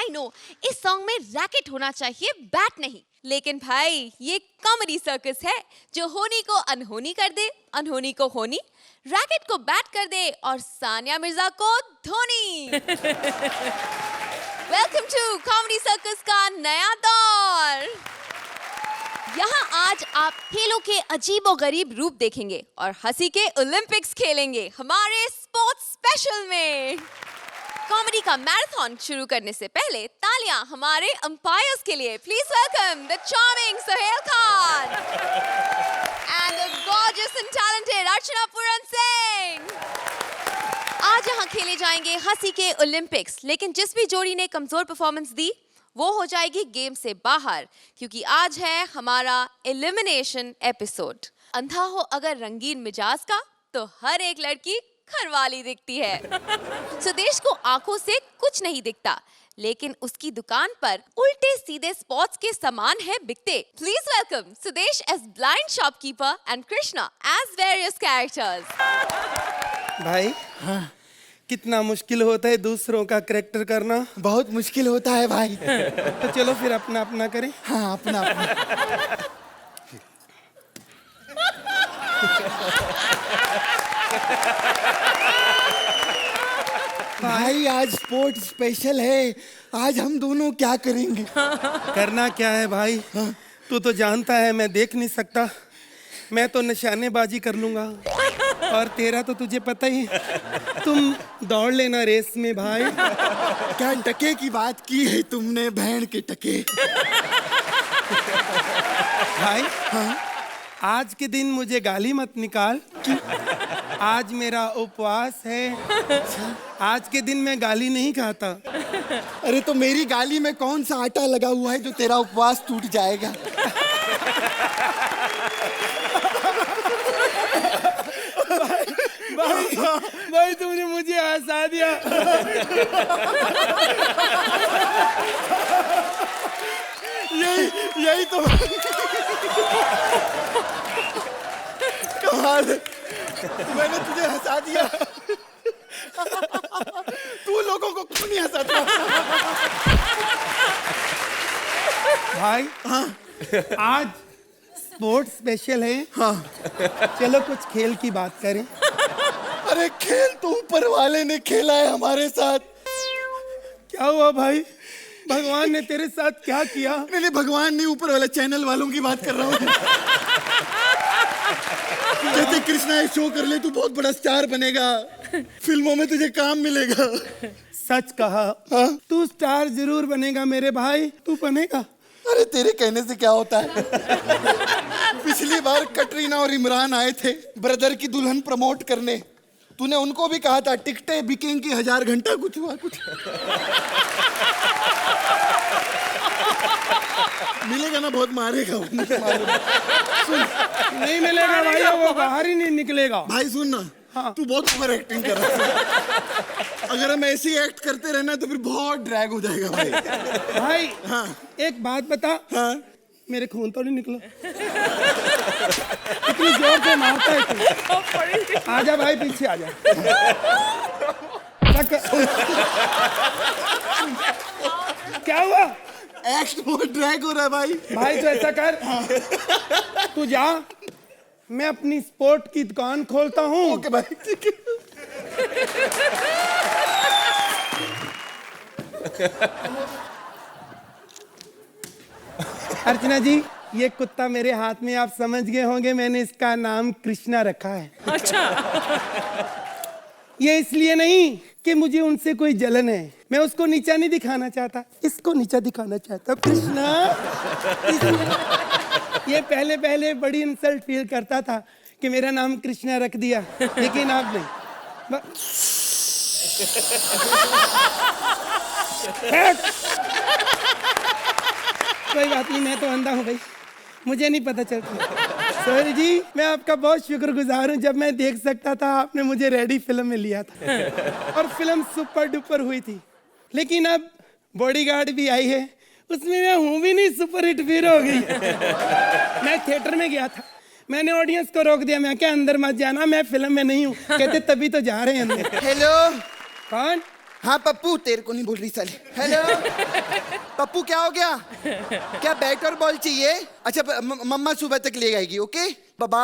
I know इस song में racket होना चाहिए, बैट नहीं। लेकिन भाई ये कॉमेडी सर्कस है जो होनी को अनहोनी कर दे, अनहोनी को होनी, रैकेट को बैट कर दे और सानिया मिर्जा को Dhoni. Welcome to comedy circus का नया दौर। यहाँ आज आप खेलों के अजीबोगरीब रूप देखेंगे और हंसी के ओलंपिक्स खेलेंगे हमारे स्पोर्ट्स स्पेशल में। कॉमेडी का मैराथन शुरू करने से पहले तालियां हमारे अंपायर्स के लिए। Please welcome the charming Sohail Khan and the gorgeous and talented Archana Puran Singh. आज यहाँ खेले जाएंगे हंसी के ओलंपिक्स, लेकिन जिस भी जोड़ी ने कमजोर परफॉर्मेंस दी वो हो जाएगी गेम से बाहर, क्योंकि आज है हमारा एलिमिनेशन एपिसोड। अंधा हो अगर रंगीन मिजाज का तो हर एक लड़की घरवाली दिखती है। सुदेश को आंखों से कुछ नहीं दिखता, लेकिन उसकी दुकान पर उल्टे सीधे स्पॉट्स के सामान है बिकते। Please welcome Sudesh as blind shopkeeper and Krishna as various characters. भाई हाँ, कितना मुश्किल होता है दूसरों का कैरेक्टर करना। बहुत मुश्किल होता है भाई। तो चलो फिर अपना अपना करें। हाँ अपना अपना। भाई आज स्पोर्ट स्पेशल है, आज हम दोनों क्या करेंगे? करना क्या है भाई? हाँ? तू तो जानता है मैं देख नहीं सकता, मैं तो निशानेबाजी कर लूंगा। और तेरा तो तुझे पता ही, तुम दौड़ लेना रेस में भाई। क्या टके की बात की है तुमने, बहन के टके। भाई हाँ? आज के दिन मुझे गाली मत निकाल। आज मेरा उपवास है, आज के दिन मैं गाली नहीं खाता। अरे तो मेरी गाली में कौन सा आटा लगा हुआ है जो तेरा उपवास टूट जाएगा? भाई तुमने मुझे हंसा दिया। यही तो कमाल है, मैंने तुझे हंसा दिया। तू लोगों को क्यों नहीं हंसाता? भाई हाँ? आज स्पोर्ट्स स्पेशल है। हाँ चलो कुछ खेल की बात करें। अरे खेल तो ऊपर वाले ने खेला है हमारे साथ। क्या हुआ भाई? भगवान ने तेरे साथ क्या किया? नहीं भगवान नहीं, ऊपर वाले चैनल वालों की बात कर रहा हूँ। कहते कृष्णा ये शो कर ले, तू बहुत बड़ा स्टार बनेगा, फिल्मों में तुझे काम मिलेगा। सच कहा। हाँ? तू स्टार जरूर बनेगा मेरे भाई, तू बनेगा। अरे तेरे कहने से क्या होता है? पिछली बार कटरीना और इमरान आए थे ब्रदर की दुल्हन प्रमोट करने, तूने उनको भी कहा था टिकटें बिकेंगी 1000 घंटा, कुछ हुआ कुछ? मिलेगा ना, बहुत मारेगा वो। सुन, नहीं मिलेगा भाई, वो बाहर ही नहीं निकलेगा। भाई सुन ना, हाँ? तू बहुत ओवर एक्टिंग कर रहा है। अगर हम ऐसे ही एक्ट करते रहना तो फिर बहुत ड्रैग हो जाएगा भाई। भाई हाँ एक बात बता। हाँ? मेरे खून तो नहीं निकला? इतनी जोर से मारता है तू। आजा भाई पीछे आजा। क्या हुआ? एक्ट बहुत ड्रैग हो रहा है भाई। भाई तो ऐसा कर, तू जा, मैं अपनी स्पोर्ट की दुकान खोलता हूँ। ओके भाई ठीक है। अर्चना जी, ये कुत्ता मेरे हाथ में आप समझ गए होंगे, मैंने इसका नाम कृष्णा रखा है। अच्छा। ये इसलिए नहीं कि मुझे उनसे कोई जलन है, मैं उसको नीचा नहीं दिखाना चाहता, इसको नीचा दिखाना चाहता। कृष्णा ये पहले पहले बड़ी इंसल्ट फील करता था कि मेरा नाम कृष्णा रख दिया, लेकिन अब नहीं। कोई बात नहीं, मैं तो अंधा हूँ भाई, मुझे नहीं पता चलता। सॉरी जी, मैं आपका बहुत शुक्रगुजार हूँ। जब मैं देख सकता था आपने मुझे रेडी फिल्म में लिया था और फिल्म सुपर डुपर हुई थी, लेकिन अब बॉडीगार्ड भी आई है, उसमें मैं हूँ भी नहीं, सुपर हिट फिर हो गई। मैं थिएटर में गया था, मैंने ऑडियंस को रोक दिया, मैं क्या अंदर मत जाना, मैं फिल्म में नहीं हूँ। कहते तभी तो जा रहे हैं अंदर। हेलो कौन? हाँ पप्पू, तेरे को नहीं बोल रही साली। हेलो पप्पू, क्या हो गया? क्या बैट और बॉल चाहिए? अच्छा मम्मा सुबह तक ले आएगी। ओके बाबा,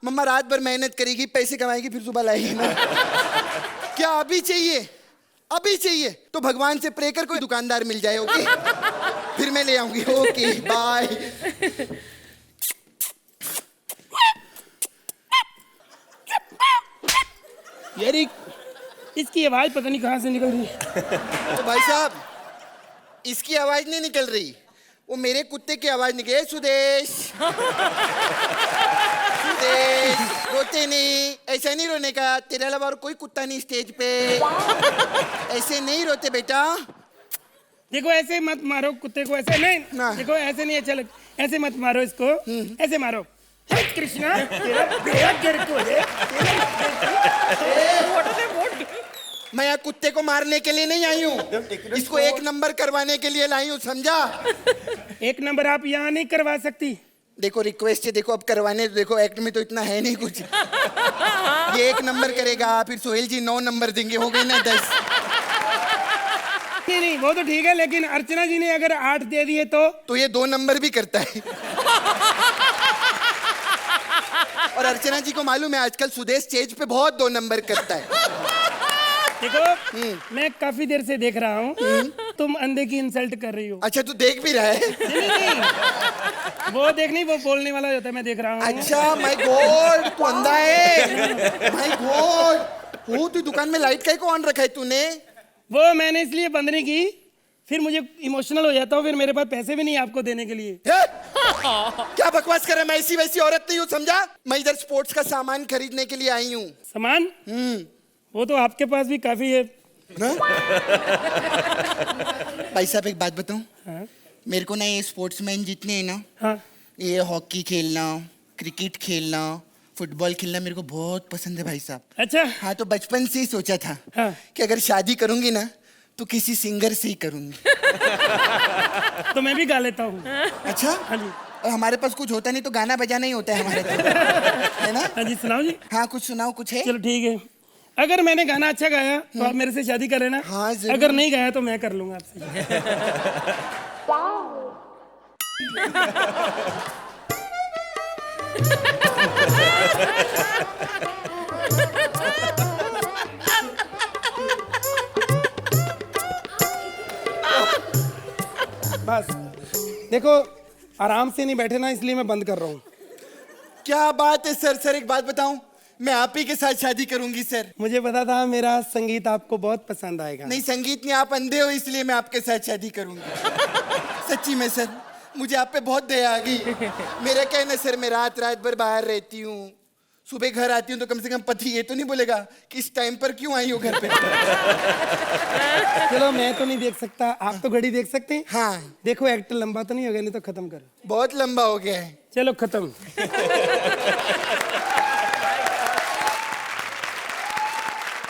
मम्मा रात भर मेहनत करेगी, पैसे कमाएगी, फिर सुबह लाएगी ना। क्या अभी चाहिए? अभी चाहिए तो भगवान से प्रे कर कोई दुकानदार मिल जाए। ओके फिर मैं ले आऊंगी। Okay bye. यार इसकी आवाज पता नहीं कहाँ से निकल रही है। तो भाई साहब, इसकी आवाज नहीं निकल रही, वो मेरे कुत्ते की आवाज निकल। सुदेश सुदेश, रोते नहीं, ऐसा नहीं रोने का। तेरे अलावा और कोई कुत्ता नहीं स्टेज पे, ऐसे नहीं रोते बेटा। देखो ऐसे मत मारो कुत्ते को, ऐसे नहीं ना। देखो ऐसे नहीं अच्छा ऐसे मत मारो इसको, ऐसे मारो। हे कृष्णा, तेरा बेड़ा गिर को है। मैं यहाँ कुत्ते को मारने के लिए नहीं आई हूँ, इसको 1 नंबर करवाने के लिए लाई हूँ, समझा? 1 नंबर आप यहाँ नहीं करवा सकती। देखो रिक्वेस्ट है, देखो अब करवाने, देखो एक्ट में तो इतना है नहीं कुछ। ये 1 नंबर करेगा, फिर सोहेल जी 9 नंबर देंगे, हो गई ना 10। नहीं वो तो ठीक है, लेकिन अर्चना जी ने अगर 8 दे दिए तो ये 2 नंबर भी करता है। और अर्चना जी को मालूम है आजकल सुदेश स्टेज पे बहुत 2 नंबर करता है। देखो मैं काफी देर से देख रहा हूँ, तुम अंधे की इंसल्ट कर रही हो। अच्छा तू देख भी रहा है? नहीं, वो देख नहीं, वो बोलने वाला होता है, मैं देख रहा हूँ। अच्छा माय गॉड, तू अंधा है? माय गॉड, वो तू दुकान में लाइट काहे को ऑन रखा है तूने? वो मैंने इसलिए बंद नहीं की, फिर मुझे इमोशनल हो जाता हूँ, फिर मेरे पास पैसे भी नहीं आपको देने के लिए। क्या बकवास कर रहा है? मैं ऐसी वैसी औरत नहीं हूँ, समझा? मैं इधर स्पोर्ट्स का सामान खरीदने के लिए आई हूँ। सामान? वो तो आपके पास भी काफी है। भाई साहब एक बात बताऊं? हाँ? मेरे को ना ये स्पोर्ट्समैन जितने हैं ना, हाँ? ये हॉकी खेलना, क्रिकेट खेलना, फुटबॉल खेलना मेरे को बहुत पसंद है भाई साहब। अच्छा। हाँ तो बचपन से ही सोचा था हाँ? कि अगर शादी करूंगी ना तो किसी सिंगर से ही करूंगी। तो मैं भी गा लेता हूँ। अच्छा? हाँ जी। और हमारे पास कुछ होता नहीं तो गाना बजाना ही होता है हमारे पास, है ना? हाँ जी, सुनाओ जी। हाँ कुछ सुनाओ, कुछ है? चलो ठीक है, अगर मैंने गाना अच्छा गाया तो आप मेरे से शादी कर लेना। हाँ, जरूर। अगर नहीं गाया तो मैं कर लूंगा आपसे। बस देखो, आराम से नहीं बैठे ना, इसलिए मैं बंद कर रहा हूँ। क्या बात है सर? सर एक बात बताऊं, मैं आप ही के साथ शादी करूंगी सर। मुझे पता था मेरा संगीत आपको बहुत पसंद आएगा। नहीं संगीत नहीं, आप अंधे हो इसलिए मैं आपके साथ शादी करूंगी। सच्ची में सर, मुझे आप पे बहुत दया आ गई। मेरा क्या है ना सर, मैं रात रात भर बाहर रहती हूँ, सुबह घर आती हूँ तो कम से कम पति ये तो नहीं बोलेगा कि इस टाइम पर क्यों आई हो घर पे। चलो मैं तो नहीं देख सकता, आप तो घड़ी देख सकते हैं। हाँ देखो एक्ट लंबा तो नहीं हो गया, नहीं तो खत्म करो। बहुत लंबा हो गया है। चलो खत्म।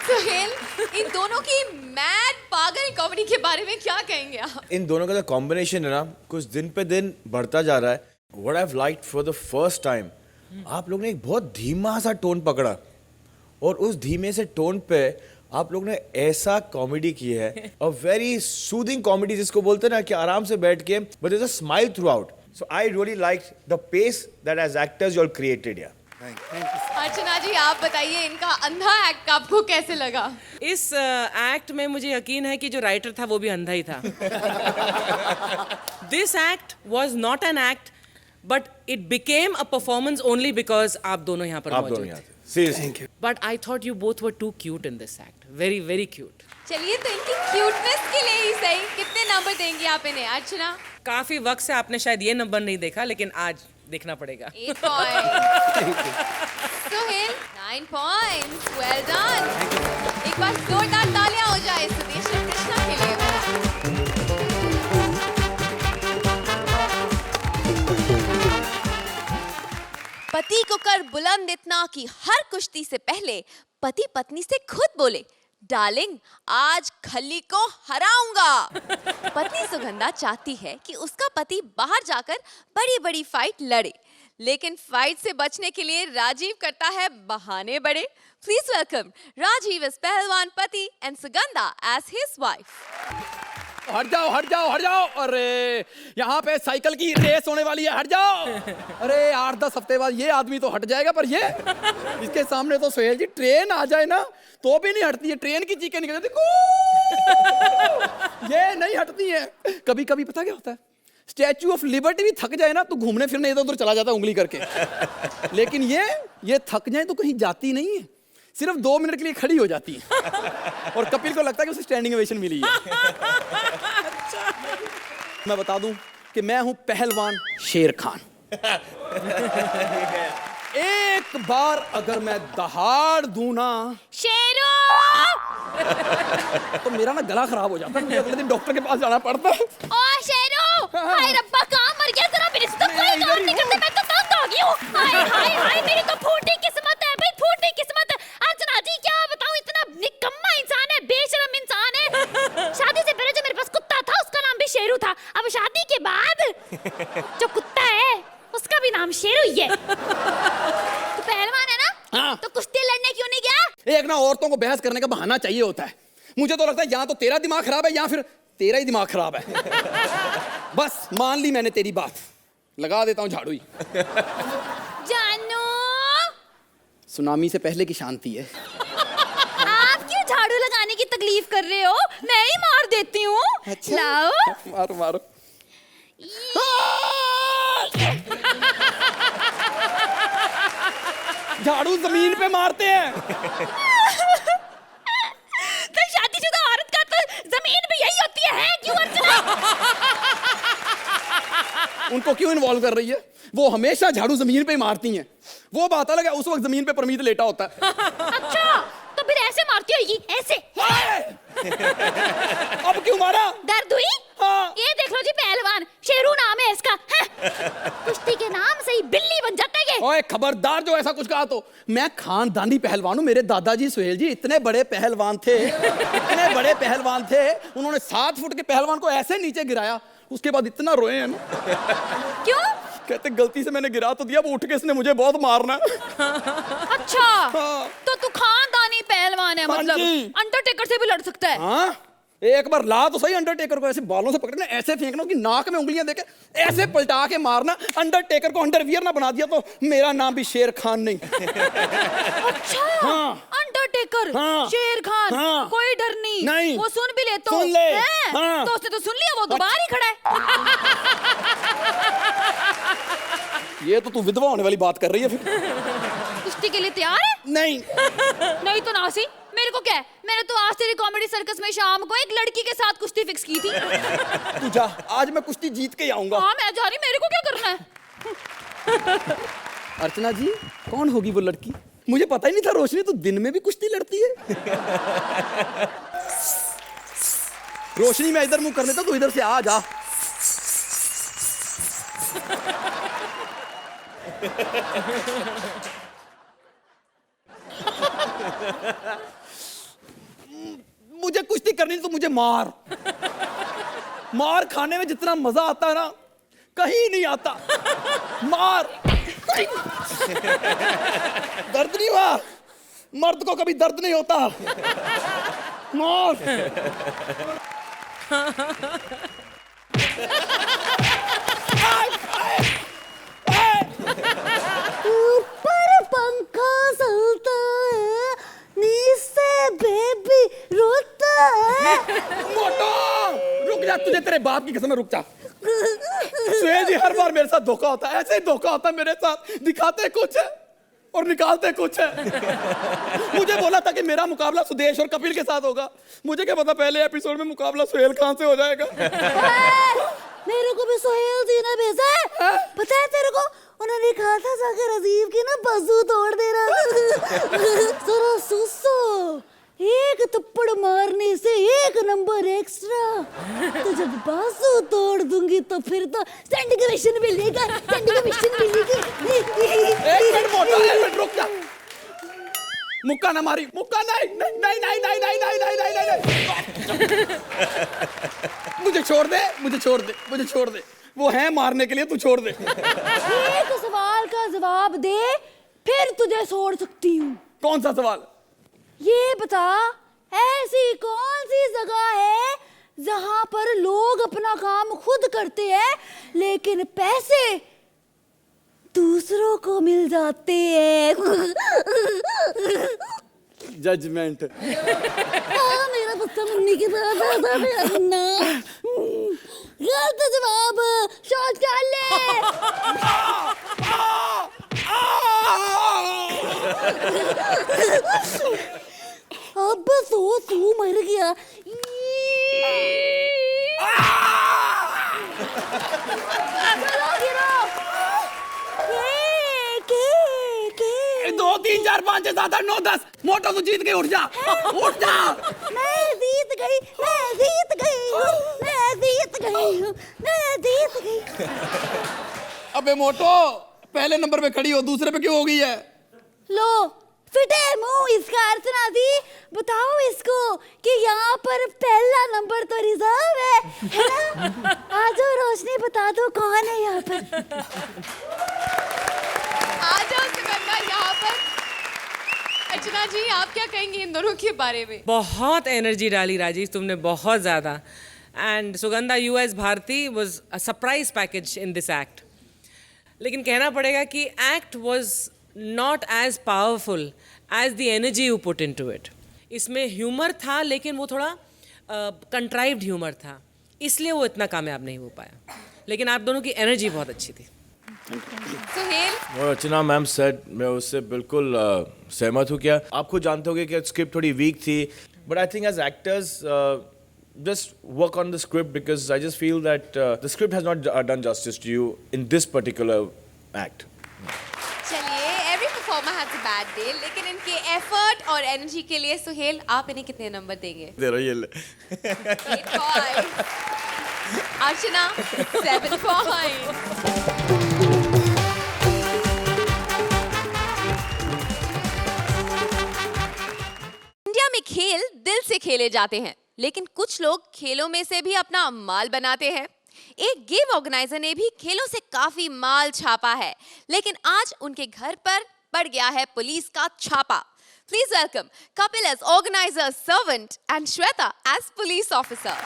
सुहेल, इन दोनों की मैड पागल कॉमेडी के बारे में क्या कहेंगे आप? इन दोनों का जो कॉम्बिनेशन है ना, कुछ दिन पे दिन बढ़ता जा रहा है। What I have liked for the first time, आप लोग ने एक बहुत धीमा सा टोन पकड़ा और उस धीमे से टोन पे आप लोग ने ऐसा कॉमेडी की है, अ वेरी सूदिंग कॉमेडी जिसको बोलते हैं ना कि आराम से बैठ के, but there is a smile throughout. So I really like the pace that as actors you all created. या अर्चना जी आप बताइए, इनका अंधा एक्ट आपको कैसे लगा? इस एक्ट में मुझे यकीन है कि जो राइटर था वो भी अंधा ही था। This act was not an act but it became a performance only because आप दोनों यहाँ पर आप दोनों मौजूद यहाँ थे। थे, seriously. But I thought you both were too cute in this act, very very cute. चलिए, तो इनकी क्यूटनेस के लिए ही सही, कितने नंबर देंगी आप इन्हें? अर्चना? काफी वक्त से आपने शायद ये नंबर नहीं देखा, लेकिन आज देखना पड़ेगा। 8 point. Suhail 9 points, well done. एक बार जोरदार तालियां हो जाए सुदेश और कृष्णा के लिए। पति को कर बुलंद इतना कि हर कुश्ती से पहले पति पत्नी से खुद बोले, डार्लिंग आज खली को हराऊंगा। पत्नी सुगंधा चाहती है कि उसका पति बाहर जाकर बड़ी बड़ी फाइट लड़े, लेकिन फाइट से बचने के लिए राजीव करता है बहाने बड़े। प्लीज वेलकम राजीव एज पहलवान पति and Sugandha as his wife. हट जाओ हट जाओ हट जाओ। अरे यहाँ पे साइकिल की रेस होने वाली है, हट जाओ। अरे 8-10 हफ्ते बाद ये आदमी तो हट जाएगा, पर ये इसके सामने तो सोहेल जी ट्रेन आ जाए ना तो भी नहीं हटती है। ट्रेन की चीखें निकल जाती, ये नहीं हटती है। कभी कभी पता क्या होता है, स्टैच्यू ऑफ लिबर्टी भी थक जाए ना तो घूमने फिरने इधर उधर चला जाता है उंगली करके। लेकिन ये थक जाए तो कहीं जाती नहीं है, सिर्फ 2 मिनट के लिए खड़ी हो जाती है। और कपिल को लगता है कि उसे स्टैंडिंग ओवेशन मिली है। मैं बता दूं कि मैं हूं पहलवान शेर खान। एक बार अगर मैं दहाड़ दूं ना शेरू तो मेरा ना गला खराब हो जाता है, मुझे अगले दिन डॉक्टर के पास जाना पड़ता है। ओ शेरू, हाय रब्बा कहाँ मर गया तेरा? मेरे से तो कोई काम नहीं करते, मैं तो तंग आ गई हूँ। हाय हाय हाय, मेरी तो फूटी किस्मत है भाई, फूटी किस्मत है। अर्चना जी क्या बताऊँ, इतना निकम्मा इंसान है, बेशरम इंसान है। शादी से पहले जो मेरे पास कुत्ता था उसका नाम भी शेरू था, अब शादी के बाद जो कुत्ता है उसका भी नाम शेरू ही है। तू पहलवान है ना? हाँ। तो कुश्ती लड़ने क्यों नहीं गया? एक ना औरतों को बहस करने का बहाना चाहिए होता है। मुझे तो लगता है या तो तेरा दिमाग खराब है या फिर तेरा ही दिमाग खराब है। बस मान ली मैंने तेरी बात, लगा देता हूँ झाड़ू ही। जानू, सुनामी से पहले की शांति है। आप क्यों झाड़ू लगाने की तकलीफ कर रहे हो? मैं ही मार देती हूँ। अच्छा। लाओ। मारो मारो। झाड़ू जमीन पे मारते हैं। तो शादीशुदा औरत का तो जमीन भी यही होती है क्यों अर्चना? उनको क्यों इन्वॉल्व कर रही है? वो हमेशा झाड़ू जमीन पे ही मारती हैं। वो बात अलग है, उस वक्त जमीन पे परमीत लेटा होता है। अच्छा, तो फिर ऐसे मारती होगी, ऐसे। अब क्यों मारा? दर्द हुई? हाँ। ये देख लो जी, पहलवान शेरू नाम है इसका। कुश्ती के नाम से ही बिल्ली बन जाता है ये। ओए खबरदार जो ऐसा कुछ कहा तो। मैं खानदानी पहलवान हूँ। मेरे दादाजी सुहेल जी इतने बड़े पहलवान थे, इतने बड़े पहलवान थे, उन्होंने 7 फुट के पहलवान को ऐसे नीचे गिराया, उसके बाद इतना रोए हैं ना। क्यों? कहते गलती से मैंने गिरा तो दिया, वो उठ के इसने मुझे बहुत मारना। अच्छा, हाँ। तो तू खानदानी पहलवान है, हाँ मतलब जी। अंडरटेकर से भी लड़ सकता है। हाँ, एक बार ला तो सही अंडरटेकर को, ऐसे बालों से पकड़ना, ऐसे फेंकना कि नाक में उंगलियां देके ऐसे पलटा के मारना। अंडरटेकर को अंडरवियर ना बना दिया तो मेरा नाम भी शेर खान नहीं। अच्छा, हाँ। अंडरटेकर, हाँ। शेर खान, हाँ। कोई डर नहीं। नहीं। वो सुन भी ले तो। सुन ले। हैं? हाँ। तो उसने तो सुन लिया, वो तो बाहर ही खड़ा है। ये तो तू विधवा होने वाली बात कर रही है फिर। कुश्ती के लिए तैयार है? नहीं। नहीं तो ना सी, मेरे को क्या है, मैंने तो आज तेरी कॉमेडी सर्कस में शाम को एक लड़की के साथ कुश्ती फिक्स की थी। तू जा, आज मैं कुश्ती जीत के ही आऊंगा। हाँ मैं जा रही, मेरे को क्या करना है? अर्चना जी, कौन होगी वो लड़की? मुझे पता ही नहीं था रोशनी तो दिन में भी कुश्ती लड़ती है। रोशनी मैं इधर मुंह कर लेता, तू इधर से आ जा। मुझे कुश्ती करनी तो मुझे मार। मार खाने में जितना मजा आता है ना कहीं नहीं आता। मार। दर्द नहीं हुआ, मर्द को कभी दर्द नहीं होता। मार। ऊपर पंखा चलता है, नीचे बेबी रोता है। मोटो रुक जा, तुझे तेरे बाप की कसम है, रुक जा। सुहेल जी हर बार मेरे साथ धोखा होता है, ऐसे ही धोखा होता है मेरे साथ। दिखाते कुछ है और निकालते कुछ है। मुझे बोला था कि मेरा मुकाबला सुदेश और कपिल के साथ होगा, मुझे क्या पता पहले एपिसोड में मुकाबला सुहेल खान से हो जाएगा। मेरे को भी सोहेल जी ने भेजा है। पता है तेरे को, उन्होंने कहा था जाकर राजीव की ना बाजू तोड़ देना। जरा सुसो, एक थप्पड़ मारने से 1 नंबर एक्स्ट्रा। तो जब बाजू तोड़ दूंगी तो फिर तो स्टैंडिंग ओवेशन मिलेगा, स्टैंडिंग ओवेशन मिलेगी। एक मिनट मोटो, एक मिनट रुक जा। मुक्का ना मारी, मुक्का नहीं नहीं नहीं नहीं नहीं नहीं नहीं नहीं नहीं नहीं। मुझे छोड़ दे, मुझे छोड़ दे, मुझे छोड़ दे। वो है मारने के लिए, तू छोड़ दे। एक सवाल का जवाब दे, फिर तुझे छोड़ सकती हूँ। कौन सा सवाल? ये बता, ऐसी कौन सी जगह है जहां पर लोग अपना काम खुद करते हैं लेकिन पैसे दूसरों को मिल जाते हैं? जजमेंट। हाँ, मेरा बच्चा मम्मी के साथ आता है ना। गलत जवाब, शौचालय। अब सो मर गया। चलो गिरो। के। 2 3 4 5 6 7 8 9 10। मोटो तू जीत गई, उठ जा, उठ जा। मैं जीत गई, मैं जीत गई हूँ, मैं जीत गई हूँ, मैं जीत गई। अबे मोटो, पहले नंबर पे खड़ी हो, दूसरे पे क्यों हो गई है? लो, फिटे मुंह, इसका अर्थ ना दी। बताओ इसको कि यहाँ पर पहला नंबर तो रिजर्व है ना? आ जाओ रोशनी, बता दो कौन है यहाँ पर। आ जाओ सुगंधा यहाँ पर। अर्चना जी, आप क्या कहेंगे इन दोनों के बारे में? बहुत एनर्जी डाली राजेश तुमने, बहुत ज़्यादा। And Sugandha, you as Bharti was a surprise package in this act. लेकिन कहना पड़ेगा कि act was not as powerful as the energy you put into it. इसमें ह्यूमर था, लेकिन वो थोड़ा कंट्राइव्ड ह्यूमर था, इसलिए वो इतना कामयाब नहीं हो पाया। लेकिन आप दोनों की एनर्जी बहुत अच्छी थी। सुहेल, और अर्चना मैम सेड, मैं उससे बिल्कुल सहमत हूँ। क्या आप खुद जानते होगे कि स्क्रिप्ट थोड़ी वीक थी, but I think as actors just work on the script, because I just feel that the script has not done justice to you in this particular act. चलिए, every performer has a bad day, लेकिन इनके effort और energy के लिए सुहेल, आप इन्हें कितने number देंगे? 8 points. अर्चना 7 points. इंडिया में खेल दिल से खेले जाते हैं, लेकिन कुछ लोग खेलों में से भी अपना माल बनाते हैं। एक गेम ऑर्गेनाइजर ने भी खेलों से काफी माल छापा है, लेकिन आज उनके घर पर पड़ गया है पुलिस का छापा। Please welcome Kapil as organiser servant and Shweta as police officer.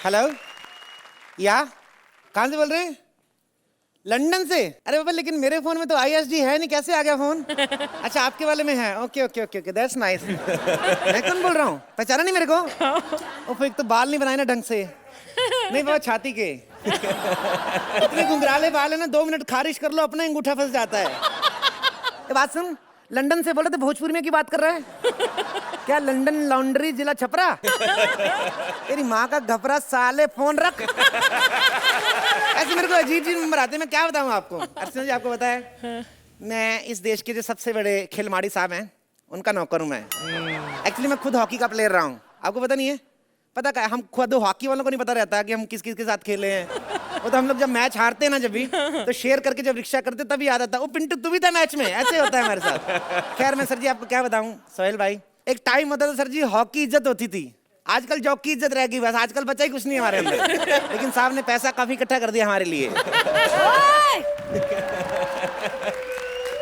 Hello, या कहाँ से बोल रहे हैं? लंदन से? अरे बाबा, लेकिन मेरे फोन में तो ISD है नहीं, कैसे आ गया फोन? अच्छा, आपके वाले में है। Okay okay okay okay, that's nice. मैं कौन बोल रहा हूँ? पहचाना नहीं मेरे को? ओह, एक तो बाल नहीं बनाए ना ढंग से। नहीं बाबा, छाती के इतने घुंघराले बाल है ना, 2 मिनट खारिश कर लो, अपना अंगूठा फंस जाता है। ये बात सुन, लंदन से बोले तो भोजपुरी में की बात कर रहा है क्या? लंदन लॉन्ड्री, जिला छपरा। तेरी माँ का घपरा, साले फोन रख। ऐसे मेरे को अजीब अजीब नंबर आते हैं, मैं क्या बताऊँ आपको? अर्चना जी, आपको पता है मैं इस देश के जो सबसे बड़े खिलवाड़ी साहब हैं उनका नौकर हूँ मैं। एक्चुअली मैं खुद हॉकी का प्लेयर रहा हूँ। आपको पता नहीं है? पता क्या, हम खुद हॉकी वालों को नहीं पता रहता कि हम किस किस के साथ खेले हैं। वो तो हम लोग जब मैच हारते हैं ना, जब भी तो शेयर करके जब रिक्शा करते तभी याद आता है, ओ पिंटू तू भी था मैच में। ऐसे होता है हमारे साथ। खैर, मैं सर जी आपको क्या बताऊं सोहेल भाई, एक टाइम होता था सर जी, हॉकी इज्जत होती थी। आजकल जॉक की इज्जत रह गई, बस आजकल बचा ही कुछ नहीं हमारे अंदर। लेकिन साहब ने पैसा काफी इकट्ठा कर दिया हमारे लिए।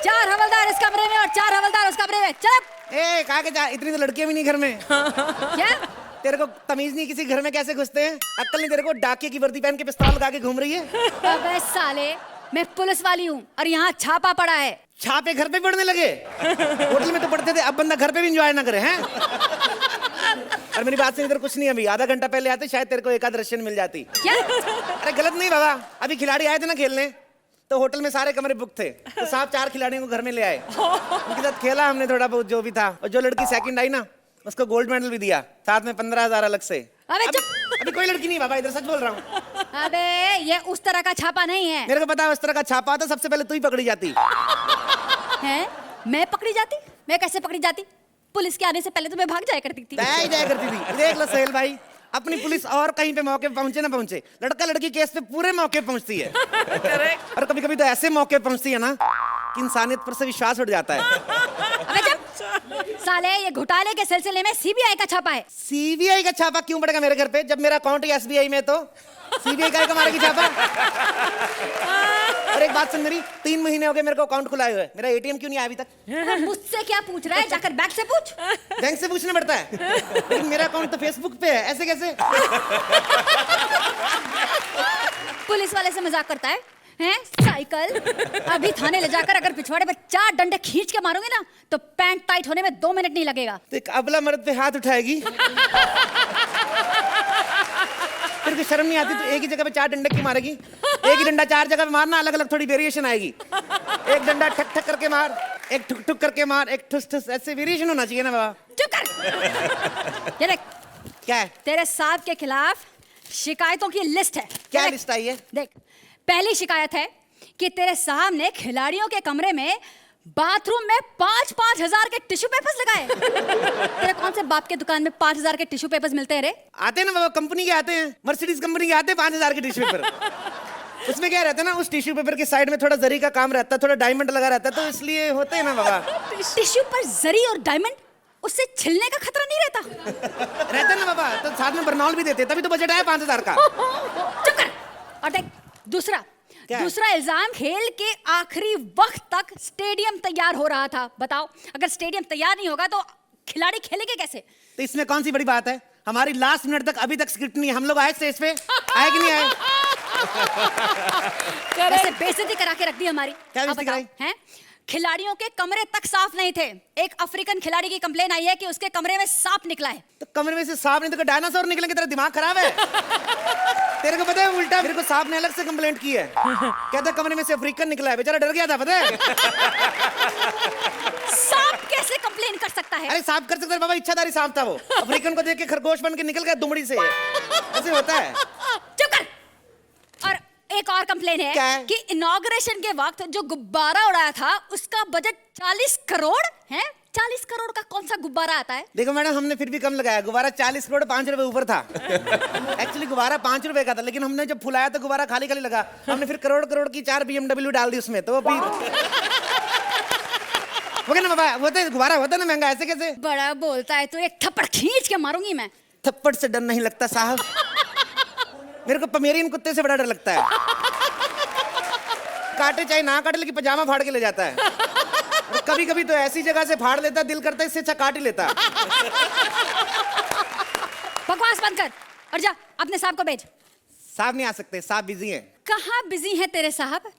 4 हवलदार इस कमरे में और 4 हवलदार उस कमरे में। चल। ए, कहा के जा, इतनी तो लड़कियां भी नहीं घर में। क्या? तेरे को तमीज नहीं किसी घर में कैसे घुसते हैं? अक्ल नहीं तेरे को? डाकिए की वर्दी पहन के पिस्तौल लगा के घूम रही है। अबे साले, मैं पुलिस वाली हूँ और यहाँ छापा पड़ा है। छापे घर पे पड़ने लगे? होटल में तो पड़ते थे, अब बंदा घर पे भी एंजॉय ना करे हैं? और मेरी बात से इधर कुछ नहीं, अभी आधा घंटा पहले आते शायद तेरे को एक आध रशियन मिल जाती। क्या? अरे गलत नहीं बाबा, अभी खिलाड़ी आए थे ना खेलने, तो होटल में सारे कमरे बुक थे, तो साहब 4 खिलाड़ियों को घर में ले आए। उनके साथ खेला हमने थोड़ा बहुत जो भी था, और जो लड़की सेकंड आई ना उसको गोल्ड मेडल भी दिया, साथ में 15,000 अलग से। अबे चुप। अभी कोई लड़की नहीं बाबा, इधर सच बोल रहा हूँ। अबे ये उस तरह का छापा नहीं है। मेरे को पता है उस तरह का छापा था, सबसे पहले तू ही पकड़ी जाती। हैं? मैं पकड़ी जाती? मैं कैसे पकड़ी जाती? पुलिस के आने से पहले तो मैं भाग जाया करती थी। जाया करती थी। देख लो सोहेल भाई, अपनी पुलिस और कहीं पे मौके पे पहुंचे ना पहुंचे, लड़का लड़की केस पे पूरे मौके पहुंचती है। और कभी कभी तो ऐसे मौके पहुंचती है ना कि इंसानियत पर से विश्वास उठ जाता है। अबे चुप। साले ये घोटाले के सिलसिले में सीबीआई का छापा है। सीबीआई का छापा क्यों पड़ेगा मेरे घर पे जब मेरा अकाउंट है एसबीआई में? तो सीबीआई का मारेगी छापा? और एक बात सुन मेरी, 3 महीने हो गए मेरे को अकाउंट खुलाए हुए, मेरा एटीएम क्यों नहीं आया अभी तक? मुझसे क्या पूछ रहा है? जाकर बैंक से पूछ। बैंक से पूछना पड़ता है, लेकिन मेरा अकाउंट तो फेसबुक पे है, ऐसे कैसे? पुलिस वाले से मजाक करता है हैं? साइकिल अभी थाने ले जाकर अगर पिछवाड़े पे 4 डंडे खींच के मारोगे ना तो पैंट टाइट होने में 2 मिनट नहीं लगेगा। तो एक अबला मर्द पे हाथ उठाएगी, फिर को शर्म नहीं आती तो एक ही जगह पे 4 डंडे क्यों मारेगी? एक ही डंडा 4 जगह पे मारना, अलग अलग थोड़ी वेरिएशन आएगी। एक डंडा ठक ठक करके मार, एक ठुक ठुक करके मार, एक ठुस ठुस, ऐसे वेरिएशन होना चाहिए ना बाबा। चुप कर। ये देख, क्या है? तेरे साहब के खिलाफ शिकायतों की लिस्ट है। क्या देख, लिस्ट आई है? देख, पहली शिकायत है कि तेरे साहब ने खिलाड़ियों के कमरे में बाथरूम में 5-5 हजार के टिश्यू पेपर्स लगाए। तेरे कौन से बाप के दुकान में 5 हजार के टिश्यू पेपर्स मिलते हैं रे? आते हैं ना बाबा, कंपनी के आते हैं, मर्सिडीज कंपनी के आते हैं 5000 के टिश्यू पेपर। उसमें क्या रहता है ना, उस टिश्यू पेपर के साइड में थोड़ा जरी का काम रहता है, थोड़ा डायमंड लगा रहता है, तो इसलिए होते हैं ना बाबा। टिश्यू पर जरी और डायमंड, उससे छिलने का खतरा नहीं रहता? रहता है ना बाबा, तो साथ में बर्नॉल भी देते, तभी तो बजट आया 5000 का। चुप कर। और देख, दूसरा इल्जाम, खेल के आखिरी वक्त तक स्टेडियम तैयार हो रहा था। बताओ, अगर स्टेडियम तैयार नहीं होगा तो खिलाड़ी खेलेंगे कैसे? तो इसमें कौन सी बड़ी बात है? हमारी लास्ट मिनट तक अभी तक स्क्रिप्ट नहीं है, हम लोग आए स्टेज पे, आए कि नहीं आए? वैसे बेइज्जती करा के रख दी हमारी। क्या बेइज्जती कराई? हैं? खिलाड़ियों के कमरे तक साफ नहीं थे। एक अफ्रीकन खिलाड़ी की कंप्लेन आई है कि उसके कमरे में सांप निकला है। तो कमरे में से सांप नहीं तो डायनासोर निकलेंगे? तेरा दिमाग खराब है? तेरे को पता है उल्टा मेरे को सांप ने अलग से कंप्लेंट की है, कहता कमरे में से अफ्रीकन निकला है, बेचारा डर गया था, पता है? सांप कैसे कंप्लेन कर सकता है? अरे सांप कर सकता है बाबा, इच्छाधारी सांप था वो, अफ्रीकन को देख के खरगोश बन के निकल गया दुमड़ी से, ऐसे होता है। चुप कर। और एक और कंप्लेन क्या है है? कि इनॉग्रेशन के वक्त जो गुब्बारा उड़ाया था उसका बजट 40 करोड़ है। 40 करोड़ का कौन सा गुब्बारा आता है? देखो मैडम, हमने फिर भी कम लगाया, गुब्बारा 40 करोड़ 5 रुपए ऊपर था। एक्चुअली गुब्बारा 5 रुपए का था, लेकिन हमने जब फुलाया तो गुब्बारा खाली खाली लगा, हमने फिर करोड़ करोड़ की 4 BMW डाल दी उसमें, तो वो ना बाबा, वो तो गुब्बारा होता ना महंगा, ऐसे कैसे? बड़ा बोलता है, तो एक थप्पड़ खींच के मारूंगी मैं। थप्पड़ से डर नहीं लगता साहब, मेरे को पमेरियन कुत्ते से बड़ा डर लगता है। काटे चाहे ना काटे, लेकिन पजामा फाड़ के ले जाता है, और कभी कभी तो ऐसी जगह से फाड़ लेता, दिल करता है इससे अच्छा काट ही लेता। बकवास बंद कर और जा अपने साहब को भेज। साहब नहीं आ सकते, साहब बिजी हैं। कहाँ बिजी है तेरे साहब?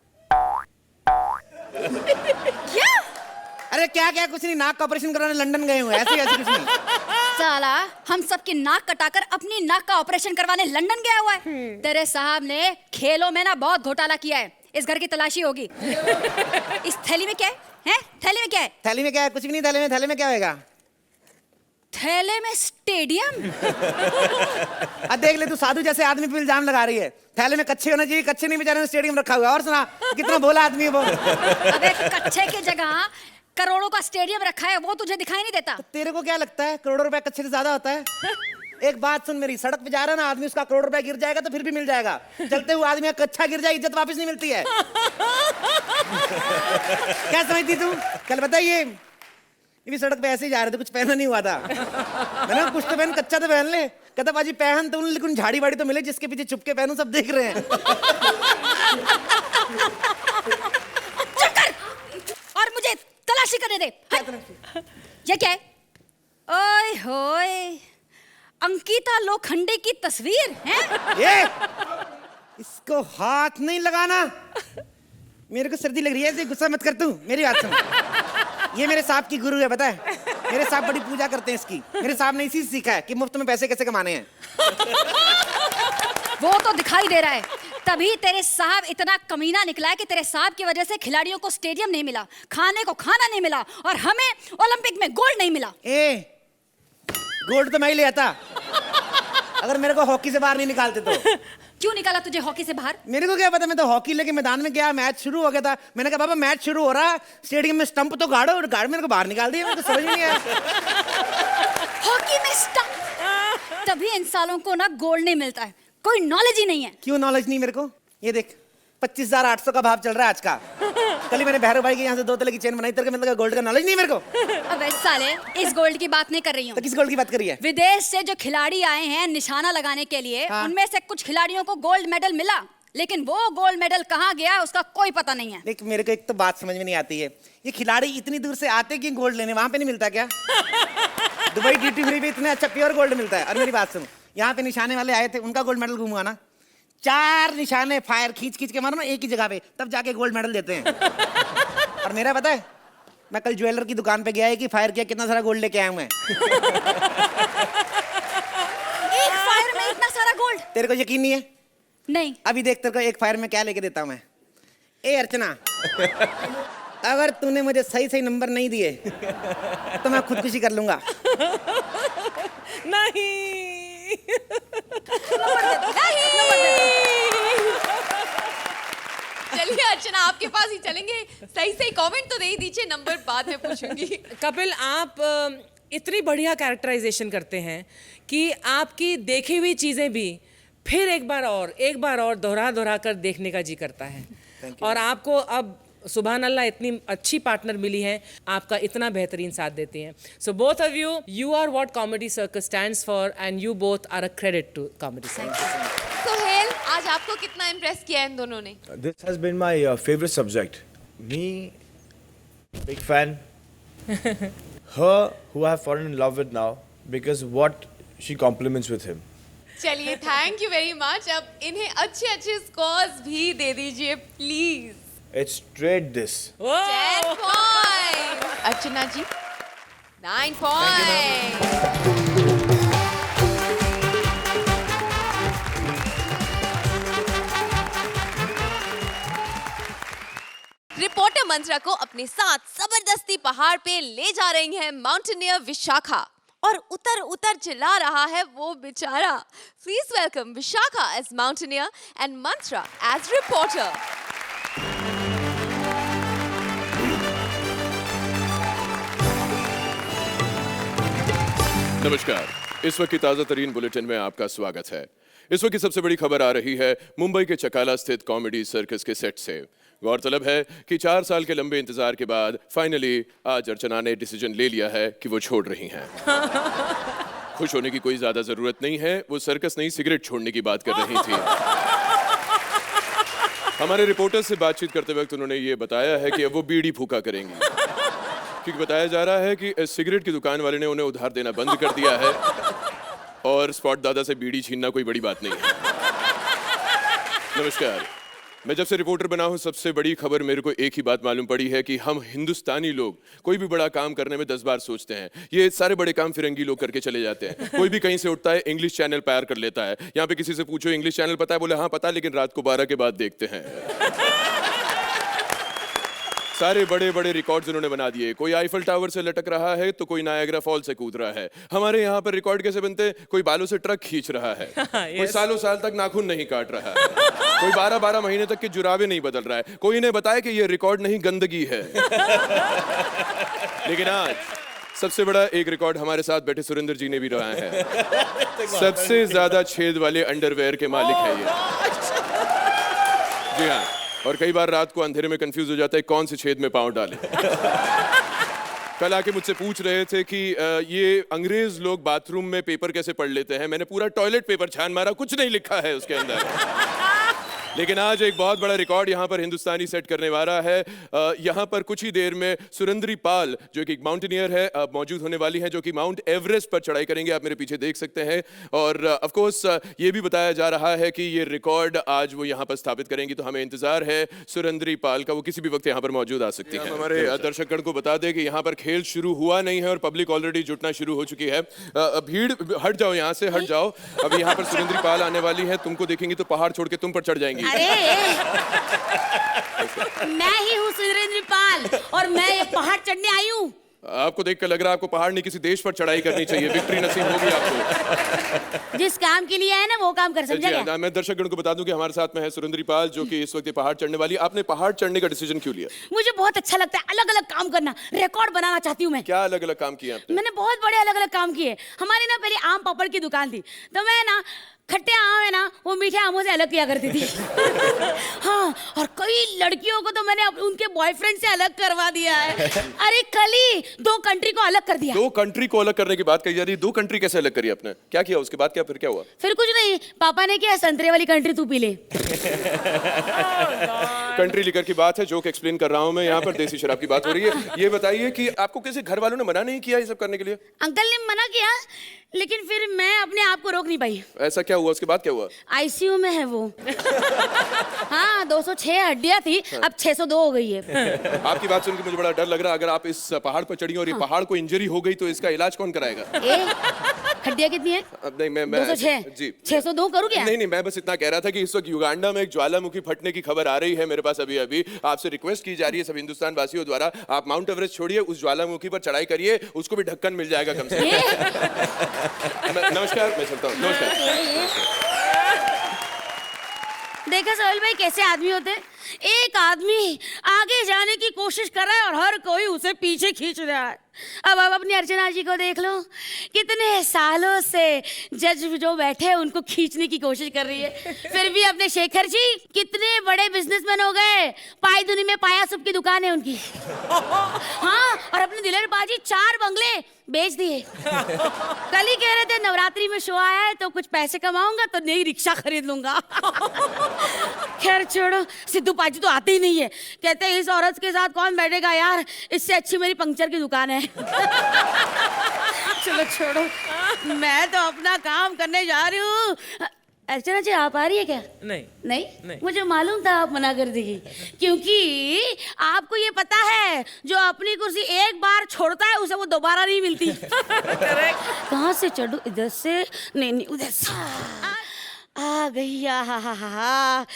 क्या? अरे क्या क्या, कुछ नहीं, नाक का ऑपरेशन कराने लंदन गए हुए, ऐसे ऐसे कुछ नहीं। साला हम सबकी नाक कटाकर अपनी नाक का ऑपरेशन करवाने लंदन गया हुआ है। तेरे साहब ने खेलों में ना बहुत घोटाला किया है, इस घर की तलाशी होगी। इस थैली में क्या है? हैं? थैली में क्या है? थैली में क्या है? कुछ भी नहीं थैली में। थैली में क्या होएगा? थैले में स्टेडियम। अब देख ले, तू साधु जैसे आदमी पे इल्जाम लगा रही है। थैले में कच्चे होना चाहिए, कच्चे नहीं, बेचारे ने स्टेडियम रखा हुआ है। और सुना, कितना भोला आदमी है वो। अबे कच्चे की जगह करोड़ों का स्टेडियम रखा है, वो तुझे दिखाई नहीं देता? तो तेरे को क्या लगता है करोड़ों रुपए कच्चे से ज्यादा होता है? एक बात सुन मेरी, सड़क पे जा रहा ना आदमी, उसका करोड़ रुपए गिर जाएगा तो फिर भी मिल जाएगा, चलते हुए आदमी का कच्चा गिर जाए इज्जत वापस नहीं मिलती है। क्या समझती तू? कल बताइए, ये भी सड़क पे ऐसे ही जा रहे थे, कुछ पहना नहीं हुआ था, मैंने कुछ तो पहन, कच्चा तो पहन ले, कहता बाजी पहन तो, लेकिन झाड़ी वाड़ी तो मिले जिसके पीछे छुप के पहनूं, सब देख रहे हैं। चुप कर और मुझे तलाशी करने दे। ये क्या है? ओए होए, अंकिता लोखंडे की तस्वीर है। ये इसको हाथ नहीं लगाना, मेरे को सर्दी लग रही है, गुस्सा मत कर तू, मेरी बात सुन। ये मेरे साहब की गुरु है, पता है, मेरे साहब बड़ी पूजा करते हैं इसकी। मेरे साहब ने इसी से सीखा है कि मुफ्त में पैसे कैसे कमाने हैं। वो तो दिखाई दे रहा है, तभी तेरे साहब इतना कमीना निकला है कि तेरे साहब की वजह से खिलाड़ियों को स्टेडियम नहीं मिला, खाने को खाना नहीं मिला, और हमें ओलंपिक में गोल्ड नहीं मिला। गोल्ड तो मैं ही ले आता अगर मेरे को हॉकी से बाहर नहीं निकालते तो। क्यों निकाला तुझे हॉकी से बाहर? मेरे को क्या पता, मैं तो हॉकी लेके मैदान में गया, मैच शुरू हो गया था, मैंने कहा बाबा मैच शुरू हो रहा, स्टेडियम में स्टंप तो गाड़ो, और गाड़ मेरे को बाहर निकाल दिया, मेरे को समझ नहीं आया। हॉकी में स्टंप, तभी इन सालों को ना गोल्ड नहीं मिलता है, कोई नॉलेज ही नहीं है। क्यों नॉलेज नहीं मेरे को? ये देख, 25,800 का भाव चल रहा है आज का। कल ही मैंने भैरव भाई के यहाँ से 2 तले की चेन बनाई, तेरे को मतलब गोल्ड का नॉलेज नहीं मेरे को। अबे साले, इस गोल्ड की बात नहीं कर रही हूँ। तो किस गोल्ड की बात करी है? विदेश से जो खिलाड़ी आए हैं निशाना लगाने के लिए, हाँ। उनमें से कुछ खिलाड़ियों को गोल्ड मेडल मिला, लेकिन वो गोल्ड मेडल कहाँ गया उसका कोई पता नहीं है। देख मेरे को एक तो बात समझ में नहीं आती है, ये खिलाड़ी इतनी दूर से आते कि गोल्ड लेने, वहां पे नहीं मिलता क्या? दुबई ड्यूटी फ्री पे इतना अच्छा प्योर गोल्ड मिलता है। और मेरी बात सुनो, यहाँ पे निशाने वाले आए थे, उनका गोल्ड मेडल गुम हुआ ना। 4 निशाने फायर खींच खींच के मारो ना एक ही जगह पे, तब जाके गोल्ड मेडल देते हैं। और मेरा पता है, मैं कल ज्वेलर की दुकान पे गया है कि फायर किया, कितना सारा गोल्ड लेके आया हूं मैं। एक फायर में इतना सारा गोल्ड? तेरे को यकीन नहीं है? नहीं। अभी देख तेरे को एक फायर में क्या लेके देता हूं मैं। ए अर्चना, अगर तूने मुझे सही सही नंबर नहीं दिए तो मैं खुदकुशी कर लूंगा। नहीं। चलिए अर्चना, आपके पास ही चलेंगे। सही सही कमेंट तो दे ही दीजिए, नंबर बाद में पूछूंगी। कपिल, आप इतनी बढ़िया कैरेक्टराइजेशन करते हैं कि आपकी देखी हुई चीज़ें भी फिर एक बार और दोहरा कर देखने का जी करता है। और आपको अब सुभान अल्लाह इतनी अच्छी पार्टनर मिली है, आपका इतना बेहतरीन साथ देती हैं। So both of you are what comedy circus stands for, and you both are a credit to comedy circus. Sohail, आज आपको कितना इम्प्रेस किया इन दोनों ने? This has been my favorite subject. Me, big fan. Her, who I have fallen in love with now because what she compliments with him. चलिए, thank you very much. अब इन्हें अच्छे अच्छे स्कोर्स भी दे दीजिए please. It's straight this. 10 point. Archana ji 9 point. Reporter Mantra को अपने साथ जबरदस्ती पहाड़ पे ले जा रही है माउंटेनियर विशाखा, और उतर उतर चिल्ला रहा है वो बेचारा। Please welcome Vishakha as mountaineer and Mantra as reporter. नमस्कार, इस वक्त की ताज़ा तरीन बुलेटिन में आपका स्वागत है। इस वक्त की सबसे बड़ी खबर आ रही है मुंबई के चकाला स्थित कॉमेडी सर्कस के सेट से। गौरतलब है कि 4 साल के लंबे इंतजार के बाद फाइनली आज अर्चना ने डिसीजन ले लिया है कि वो छोड़ रही हैं। खुश होने की कोई ज्यादा जरूरत नहीं है, वो सर्कस नहीं सिगरेट छोड़ने की बात कर रही थी। हमारे रिपोर्टर से बातचीत करते वक्त उन्होंने ये बताया है कि अब वो बीड़ी फूका करेंगी, क्योंकि बताया जा रहा है कि सिगरेट की दुकान वाले ने उन्हें उधार देना बंद कर दिया है और स्पॉट दादा से बीड़ी छीनना कोई बड़ी बात नहीं है। नमस्कार, मैं जब से रिपोर्टर बना हूं सबसे बड़ी खबर मेरे को एक ही बात मालूम पड़ी है कि हम हिंदुस्तानी लोग कोई भी बड़ा काम करने में 10 बार सोचते हैं। ये सारे बड़े काम फिरंगी लोग करके चले जाते हैं। कोई भी कहीं से उठता है इंग्लिश चैनल पार कर लेता है। यहाँ पे किसी से पूछो इंग्लिश चैनल पता है, बोले हाँ पता है, लेकिन रात को 12 के बाद देखते हैं। सारे बड़े बड़े रिकॉर्ड्स उन्होंने बना दिए। कोई आईफल टावर से लटक रहा है तो कोई नायग्रा फॉल से कूद रहा है। हमारे यहाँ पर रिकॉर्ड कैसे बनते हैं? कोई बालों से ट्रक खींच रहा है, कोई सालों साल तक नाखून नहीं काट रहा है, कोई 12-12 महीने तक के जुराबे नहीं बदल रहा है। कोई इन्हें बताए कि ये रिकॉर्ड नहीं गंदगी है। लेकिन आज सबसे बड़ा एक रिकॉर्ड हमारे साथ बैठे सुरेंद्र जी ने भी रहा है। सबसे ज्यादा छेद वाले अंडरवेयर के मालिक है ये। जी हाँ, और कई बार रात को अंधेरे में कंफ्यूज हो जाता है कौन से छेद में पांव डाले। कल आके मुझसे पूछ रहे थे कि ये अंग्रेज लोग बाथरूम में पेपर कैसे पढ़ लेते हैं। मैंने पूरा टॉयलेट पेपर छान मारा, कुछ नहीं लिखा है उसके अंदर। लेकिन आज एक बहुत बड़ा रिकॉर्ड यहाँ पर हिंदुस्तानी सेट करने वाला है। यहाँ पर कुछ ही देर में सुरेंद्री पाल जो कि एक माउंटेनियर है मौजूद होने वाली हैं, जो कि माउंट एवरेस्ट पर चढ़ाई करेंगे। आप मेरे पीछे देख सकते हैं। और ऑफ कोर्स ये भी बताया जा रहा है कि ये रिकॉर्ड आज वो यहाँ पर स्थापित करेंगी, तो हमें इंतजार है सुरेंद्री पाल का। वो किसी भी वक्त यहाँ पर मौजूद आ सकती है। हमारे दर्शकगण को बता दें कि यहाँ पर खेल शुरू हुआ नहीं है और पब्लिक ऑलरेडी जुटना शुरू हो चुकी है। भीड़ हट जाओ, यहाँ से हट जाओ। अब यहाँ पर सुरेंद्री पाल आने वाली है, तुमको देखेंगी तो पहाड़ छोड़ के तुम पर चढ़ जाएंगी। अरे मैं ही हूँ सुरेंद्र पाल और मैं ये पहाड़ चढ़ने आई हूँ। आपको देखकर लग रहा है आपको पहाड़ नहीं किसी देश पर चढ़ाई करनी चाहिए। विक्ट्री नसीब होगी आपको। जिस काम के लिए है ना वो काम कर, समझा क्या? मैं दर्शकगण को बता दूं कि हमारे साथ में है सुरेंद्री पाल जो कि इस वक्त ये पहाड़ चढ़ने वाली। आपने पहाड़ चढ़ने का डिसीजन क्यों लिया? मुझे बहुत अच्छा लगता है अलग अलग काम करना, रिकॉर्ड बनाना चाहती हूँ मैं। क्या अलग अलग काम किए आपने? मैंने बहुत बड़े अलग अलग काम किए। हमारी ना पहले आम पापड़ की दुकान थी, तो मैं ना खट्टे आम है ना वो मीठे आमों से अलग किया करती थी। हाँ, और कई लड़कियों को तो मैंने उनके बॉयफ्रेंड से अलग करवा दिया है। अरे कल ही 2 कंट्री को अलग कर दिया। 2 कंट्री को अलग करने की बात कही जा रही है। 2 कंट्री कैसे अलग करी आपने? क्या किया उसके बाद? फिर क्या हुआ? फिर कुछ नहीं, पापा ने किया संतरे वाली कंट्री तू पी ले। कंट्री लिकर की बात है, जोक एक्सप्लेन कर रहा हूं मैं यहाँ पर, देसी शराब की बात हो रही है। ये बताइए कि आपको किसी घर वालों ने मना नहीं किया ये सब करने के लिए? अंकल ने मना किया, लेकिन फिर मैं अपने आप को रोक नहीं पाई। ऐसा क्या हुआ? उसके बाद क्या हुआ? आईसीयू में है वो। हाँ, 206 हड्डियां थी, अब 602 हो गई है। आपकी बात सुन के मुझे बड़ा डर लग रहा है। अगर आप इस पहाड़ पर चढ़ी और ये पहाड़ को इंजरी हो गई तो इसका इलाज कौन कराएगा? हड्डियां कितनी है? अब नहीं, मैं 206 जी 602 करूं क्या? नहीं, मैं बस इतना कह रहा था कि इस वक्त युगांडा में एक ज्वालामुखी फटने की खबर आ रही है मेरे पास अभी। आपसे रिक्वेस्ट की जा रही है सब हिंदुस्तान वासियों द्वारा, आप माउंट एवरेस्ट छोड़िए, उस ज्वालामुखी पर चढ़ाई करिए, उसको भी ढक्कन मिल जाएगा कम से कम। नमस्कार, मैं चलता हूँ। नमस्कार। देखा सोहेल भाई कैसे आदमी होते हैं? एक आदमी आगे जाने की कोशिश कर रहा है और हर कोई उसे पीछे खींच रहा है। अब अपनी अर्चना जी को देख लो, कितने सालों से जज जो बैठे हैं उनको खींचने की कोशिश कर रही है, फिर भी अपने शेखर जी कितने बड़े बिजनेसमैन हो गए। पाई दुनी में पाया सुप की दुकान है उनकी। हाँ, और अपने दिलेर बाजी 4 बंगले बेच दिए। कल ही कह रहे थे नवरात्रि में शो आया है तो कुछ पैसे कमाऊंगा तो नई रिक्शा खरीद लूंगा। खैर छोड़ो, सिद्धू पाजी तो आते ही नहीं है, कहते हैं इस औरत के साथ कौन बैठेगा यार, इससे अच्छी मेरी पंक्चर की दुकान है। चलो छोड़ो, मैं तो अपना काम करने जा रही हूँ। अर्चना जी आप आ रही है क्या? नहीं? मुझे मालूम था आप मना कर देगी, क्योंकि आपको ये पता है जो अपनी कुर्सी एक बार छोड़ता है उसे वो दोबारा नहीं मिलती। कहाँ से चढ़ूं? इधर से? नहीं, उधर से। आ गई। हा,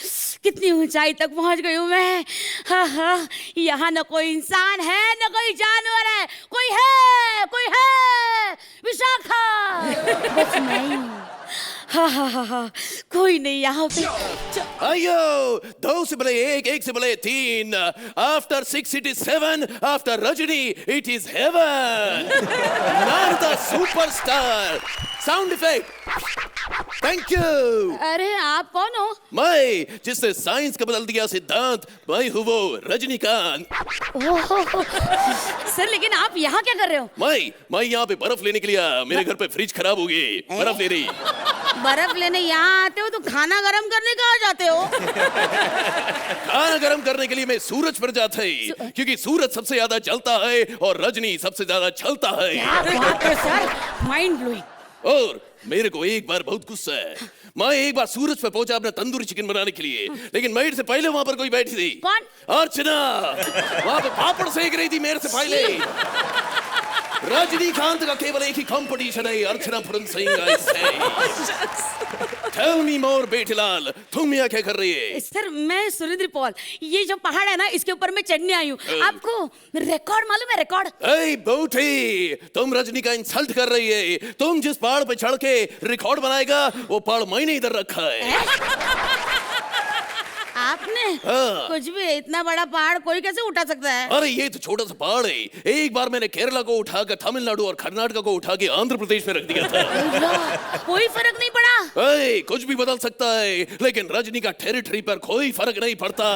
कितनी ऊंचाई तक पहुंच गई हूँ मैं। हाँ, यहाँ न कोई इंसान है न कोई जानवर है, कोई है विशाखा, बस मैं। हाँ, कोई नहीं यहाँ पे। अयो, 2 से बड़े 1, 1 से बड़े 3। After 6 it is 7. After Rajini it is heaven. Not the superstar. Sound effect. Thank you. अरे आप कौन हो? मैं जिसने साइंस का बदल दिया सिद्धांत, मैं हूँ वो रजनीकांत। सर लेकिन आप यहाँ क्या कर रहे हो? मैं यहाँ पे बर्फ लेने के लिए आया। मेरे घर पे फ्रिज खराब हो गई, बर्फ ले रही। बर्फ लेने यहाँ आते हो तो खाना गर्म करने कहाँ जाते हो? खाना गर्म करने के लिए मैं सूरज पर जाता है, क्योंकि सूरज सबसे ज्यादा जलता है और रजनी सबसे ज्यादा छलता है। क्या बात है सर, माइंड ब्लोइंग। और मेरे को एक बार बहुत गुस्सा है। मैं एक बार सूरज पे पहुंचा अपना तंदूरी चिकन बनाने के लिए, लेकिन मेरे से पहले वहां पर कोई बैठी थी। कौन? अर्चना। वहां पे पापड़ सेक रही थी मेरे से पहले। रजनीकांत का केवल एक ही कंपटीशन है, अर्चना Puran Singh. Tell me more बेटीलाल, तुम यहाँ क्या कर रही है? सर मैं सुरेंद्र पॉल, ये जो पहाड़ है ना इसके ऊपर मैं चढ़ने आई हूँ। आपको रिकॉर्ड मालूम है? रिकॉर्ड? ए बूटी, तुम रजनी का इंसल्ट कर रही है। तुम जिस पहाड़ पे चढ़ के रिकॉर्ड बनाएगा वो पहाड़ मैंने इधर रखा है। आपने? कुछ भी, इतना बड़ा पहाड़ कोई कैसे उठा सकता है? अरे ये तो छोटा सा पहाड़ है। एक बार मैंने केरला को उठाकर तमिलनाडु और कर्नाटक को उठा के आंध्र प्रदेश में रख दिया था। कोई फर्क नहीं पड़ा? ए, कुछ भी बदल सकता है, लेकिन रजनी का टेरिटरी पर कोई फर्क नहीं पड़ता।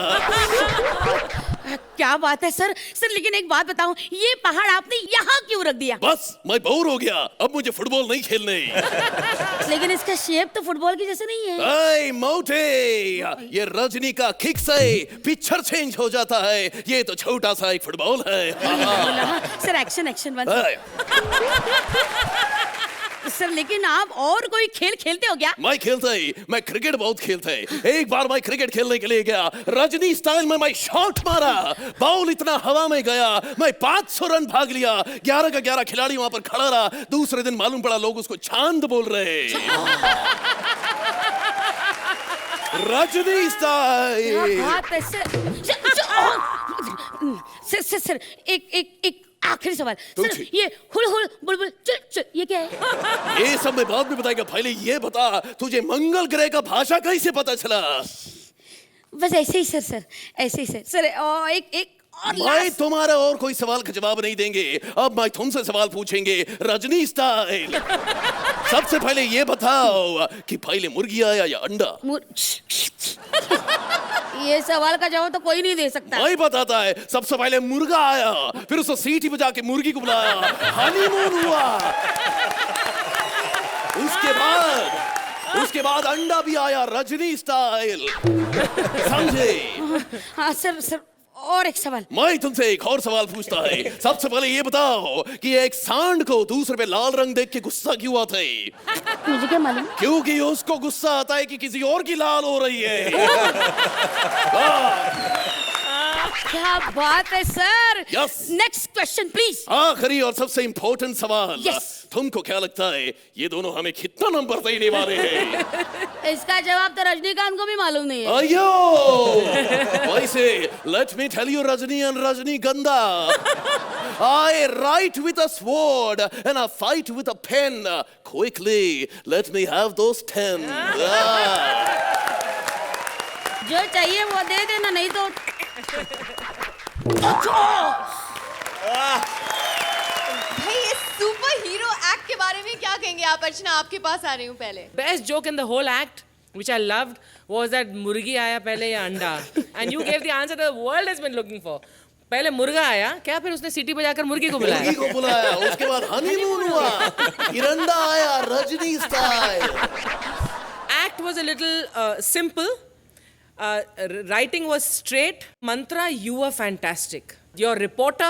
क्या बात है सर। सर लेकिन एक बात बताऊं, ये पहाड़ आपने यहाँ क्यों रख दिया? बस मैं बोर हो गया, अब मुझे फुटबॉल नहीं खेलने। लेकिन इसका शेप तो फुटबॉल की जैसे नहीं है। ए मोटे, ये रजनी का किक से पिक्चर चेंज हो जाता है। ये तो छोटा सा एक फुटबॉल है। सर एक्शन सर लेकिन आप और कोई खेल खेलते हो क्या? मैं खेलता ही, मैं क्रिकेट बहुत खेलता है। एक बार मैं क्रिकेट खेलने के लिए गया, रजनी स्टाइल में मैं शॉट मारा, बॉल इतना हवा में गया, मैं 500 रन भाग लिया। 11 का 11 खिलाड़ी वहां पर खड़ा रहा। दूसरे दिन मालूम पड़ा लोग उसको चांद बोल रहे। रजनी स्टाइल। सर एक आखिरी सवाल सर, ये हुल बुलबुल चल ये क्या है? ये सब मैं बाद में बताएगा, पहले ये बता तुझे मंगल ग्रह का भाषा कैसे पता चला? बस ऐसे ही सर ऐसे ही सर। एक मैं तुम्हारा और कोई सवाल का जवाब नहीं देंगे। अब मैं तुमसे सवाल पूछेंगे रजनी स्टाइल। सबसे पहले ये बताओ कि पहले मुर्गी आया या अंडा? ये सवाल का जवाब तो कोई नहीं दे सकता। मैं बताता है। सबसे पहले मुर्गा आया, फिर उसको सीटी बजा के मुर्गी को बुलाया, हनीमून हुआ। उसके बाद अंडा भी आया, रजनी स्टाइल। समझे? हाँ सर और एक सवाल। मैं तुमसे एक और सवाल पूछता है। सबसे पहले ये बताओ कि एक सांड को दूसरे पे लाल रंग देख के गुस्सा क्यों आता है? मुझे क्या मालूम? क्योंकि उसको गुस्सा आता है कि किसी और की लाल हो रही है। क्या बात है sir. Yes. Next question please. आखिरी और सबसे इम्पोर्टेंट सवाल। Yes. तुमको क्या लगता है ये दोनों हमें कितना नंबर देने वाले हैं? इसका जवाब तो रजनीकांत को भी मालूम नहीं है। अयो वैसे let me tell you Rajni and Rajnigandha, I write with a sword and I fight with a pen. Quickly, let me have those 10. जो चाहिए वो दे देना, नहीं तो भाई ये सुपर हीरो एक्ट के बारे में क्या कहेंगे आप? अर्चना आपके पास आ रही हूँ पहले। Best joke in the whole act, which I loved, was that मुर्गी आया पहले या अंडा, and you gave the answer the world has been looking for. पहले मुर्गा आया क्या, फिर उसने सीटी बजाकर मुर्गी को बुलाया। उसके बाद हनीमून हुआ, फिर अंडा आया, Rajni style. Act was a little simple. Writing was straight. Mantra, you were fantastic. Your reporter,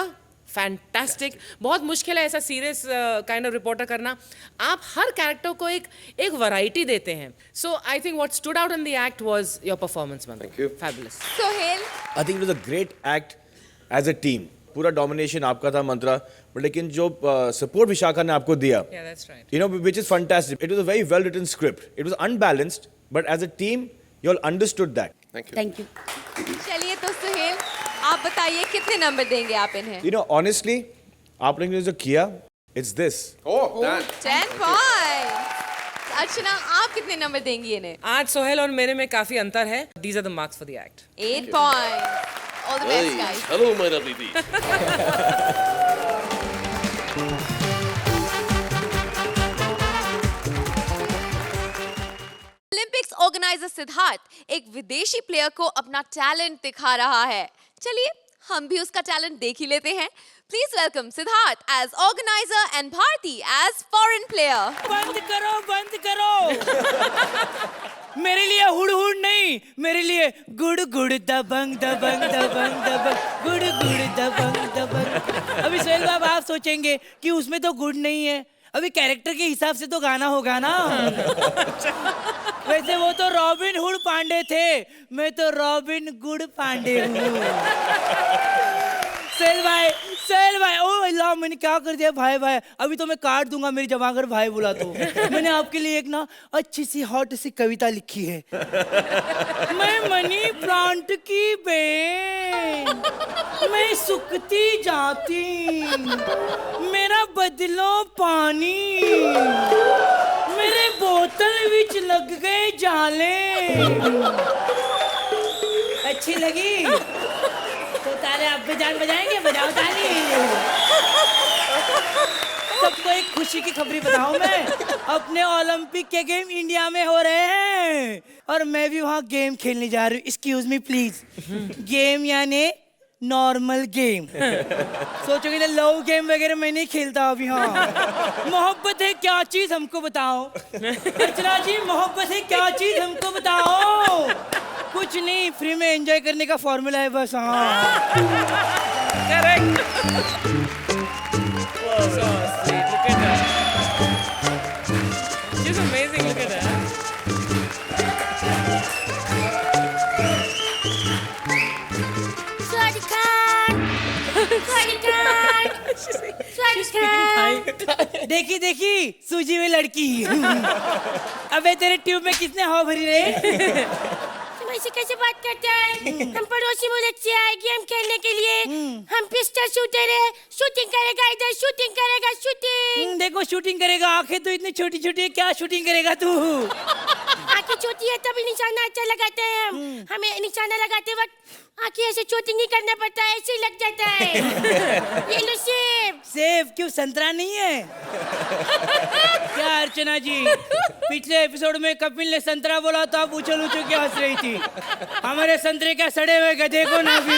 fantastic. बहुत मुश्किल है ऐसा सीरियस काइंड ऑफ रिपोर्टर करना। आप हर कैरेक्टर को एक वैरायटी देते हैं। So I think what stood out in the act was your performance, man. Thank you. Fabulous. Sohail, I think it was a great act as a team. पूरा domination आपका था मंत्रा, but लेकिन जो support विशाखा ने आपको दिया, Yeah, that's right. you know, which is fantastic. It was a very well written script. It was unbalanced, but as a team, you all understood that. Thank you. चलिए तो सोहेल आप बताइए कितने नंबर देंगे आप इन्हें? You know, honestly, आप लोगों ने जो किया, it's this. 10 points. अर्चना आप कितने नंबर देंगी इन्हें? आज सोहेल और मेरे में काफी अंतर है। These are the marks for the act. 8 points. All the best guys. Hello मेरा दीदी। ओलंपिक्स ऑर्गेनाइजर सिद्धार्थ एक विदेशी प्लेयर को अपना टैलेंट दिखा रहा है। चलिए हम भी उसका टैलेंट देख ही लेते हैं। Please welcome Siddharth as organiser and Bharti as foreign player. बंद करो मेरे लिए हुड़ हुड़ नहीं, मेरे लिए गुड़ गुड़ दबंग दबंग दबंग दबंग गुड़ गुड़ दबंग दबंग। अभी सोहेल बाब आप सोचेंगे कि उसमें तो गुड़ नहीं है, अभी कैरेक्टर के हिसाब से तो गाना होगा ना। वैसे वो तो रॉबिन हुड पांडे थे, मैं तो रॉबिन गुड़ पांडे हूँ। सेल भाई ओ अल्लाह मैंने क्या कर दिया भाई अभी तो मैं काट दूंगा मेरी जमागर भाई बोला तो। मैंने आपके लिए एक ना अच्छी सी हॉट सी कविता लिखी है। मैं मनी प्लांट की बेन, मैं सुकती जाती, मेरा बदलो पानी, मेरे बोतल विच लग गए जाले। अच्छी लगी तो तारे आप भी जान बजाएंगे, बजाओ ताली। सबको एक खुशी की खबरी बताऊं मैं, अपने ओलंपिक के गेम इंडिया में हो रहे हैं और मैं भी वहाँ गेम खेलने जा रही हूँ। Excuse me please. गेम यानी नॉर्मल गेम, सोचोगे ना लव गेम वगैरह मैं नहीं खेलता अभी। हाँ मोहब्बत है क्या चीज हमको बताओ। अर्चना जी मोहब्बत है क्या चीज हमको बताओ। कुछ नहीं, फ्री में एंजॉय करने का फॉर्मूला है बस। हाँ correct. So sweet. Look at that. She's amazing. Look at that. देखी देखी सूजी हुई लड़की। अबे तेरे ट्यूब में किसने हवा भरी रे? ऐसे कैसे बात करता है? हम पड़ोसी मुल्क से आए गेम खेलने के लिए। हम पिस्टल शूटर है, शूटिंग करेगा इधर, शूटिंग करेगा, शूटिंग। देखो शूटिंग करेगा, आंखें तो इतनी छोटी छोटी है, क्या शूटिंग करेगा तू? आंखें छोटी है तभी निशाना अच्छा लगाते हैं हम। हमें निशाना लगाते वक्त आंखें ऐसे छोटी नहीं करना पड़ता है, ऐसे ही लग जाता है। ये लो सेब। सेब क्यों, संतरा नहीं है? क्या अर्चना जी, पिछले एपिसोड में कपिल ने संतरा बोला तो आप उछल उछल के हंस रही थी। हमारे संतरे क्या सड़े हुए गधे को ना भी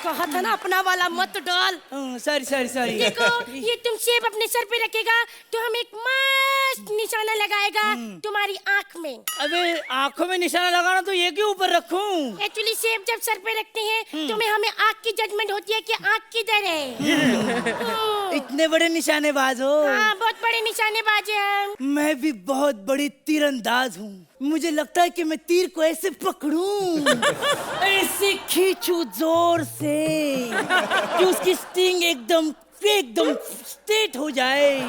कहा था ना अपना वाला मत डाल। सॉरी। देखो ये तुम सेब अपने सर पे रखेगा तो हम एक मस्त निशाना लगाएगा तुम्हारी आंख में। अबे आंखों में निशाना लगाना तो ये क्यों ऊपर रखूं? एक्चुअली सेब जब सर पे रखते हैं तो हमें आंख की जजमेंट होती है कि आंख किधर है। इतने बड़े निशानेबाज हो? हाँ, बहुत बड़े निशानेबाज हैं हम। मैं भी बहुत बड़ी तीरंदाज हूँ। मुझे लगता है कि मैं तीर को ऐसे पकड़ूं, ऐसे खींचूं जोर से कि उसकी स्टिंग एकदम स्ट्रेट हो जाए,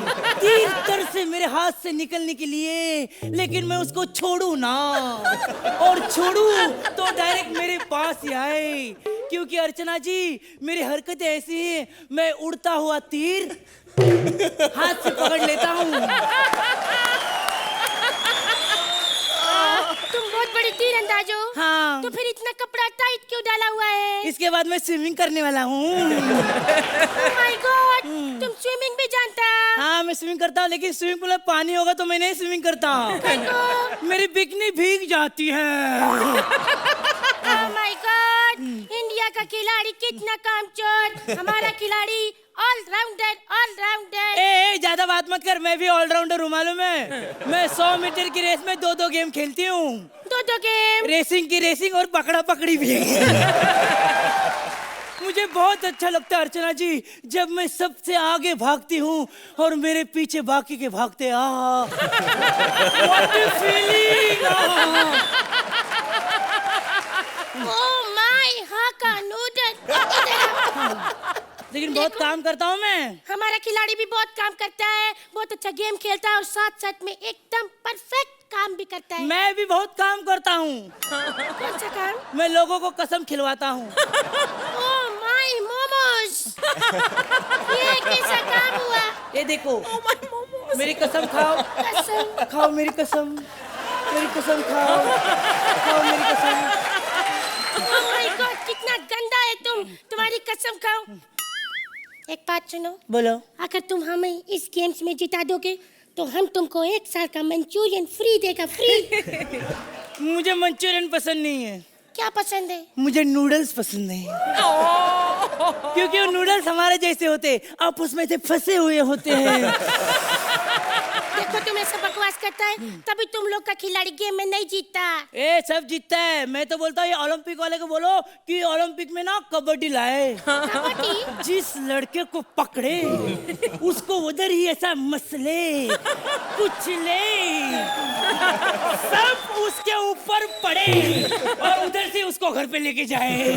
तीर तर से मेरे हाथ से निकलने के लिए, लेकिन मैं उसको छोड़ूं ना, और छोड़ूं तो डायरेक्ट मेरे पास ही आए। क्योंकि अर्चना जी मेरी हरकतें ऐसी हैं, मैं उड़ता हुआ तीर हाथ से पकड़ लेता हूँ। तुम बहुत बड़ी तीरंदाज हो। हाँ। तो फिर इतना कपड़ा टाइट क्यों डाला हुआ है? इसके बाद मैं स्विमिंग करने वाला हूँ। माय गॉड, तुम स्विमिंग भी जानता? हाँ मैं स्विमिंग करता हूँ, लेकिन स्विमिंग पूल में पानी होगा तो मैं नहीं स्विमिंग करता। मेरी बिकनी भीग जाती है। ओह माय गॉड, इंडिया का खिलाड़ी कितना कामचोर। हमारा खिलाड़ी ऑलराउंडर। ए ज्यादा बात मत कर, मैं भी ऑलराउंडर हूँ मालूम है। मैं 100 मीटर की रेस में 2-2 गेम खेलती हूँ। 2-2 गेम? रेसिंग की रेसिंग और पकड़ा पकड़ी भी। मुझे बहुत अच्छा लगता है अर्चना जी जब मैं सबसे आगे भागती हूँ और मेरे पीछे बाकी के भागते। What a feeling. Oh my, हाँ का नूडल। लेकिन बहुत काम करता हूँ मैं। हमारा खिलाड़ी भी बहुत काम करता है, बहुत अच्छा गेम खेलता है और साथ साथ में एकदम परफेक्ट काम भी करता है। मैं भी बहुत काम करता हूँ। कौन सा काम? मैं लोगों को कसम खिलवाता हूँ। Oh my momos. ये कैसा काम हुआ? ये देखो मेरी कसम खाओ। कसम खाओ मेरी कसम, मेरी कसम खाओ, खाओ मेरी कसम। ओह माय गॉड, कितना गंदा है तुम, तुम्हारी कसम खाओ। एक बात सुनो। बोलो। अगर तुम हमें इस गेम्स में जिता दोगे तो हम तुमको 1 साल का मंचूरियन फ्री देगा, फ्री। मुझे मंचूरियन पसंद नहीं है। क्या पसंद है? मुझे नूडल्स पसंद है। क्योंकि वो नूडल्स हमारे जैसे होते, आप उसमें से फंसे हुए होते हैं। देखो तुम ऐसा बकवास करता है तभी तुम लोग का खिलाड़ी गेम में नहीं जीतता। ए सब जीतता है। मैं तो बोलता हूँ ये ओलंपिक वाले को बोलो कि ओलंपिक में ना कबड्डी लाए। कबड्डी? जिस लड़के को पकड़े उसको उधर ही ऐसा मसले कुचले सब उसके ऊपर पड़े और उधर से उसको घर पे लेके जाए।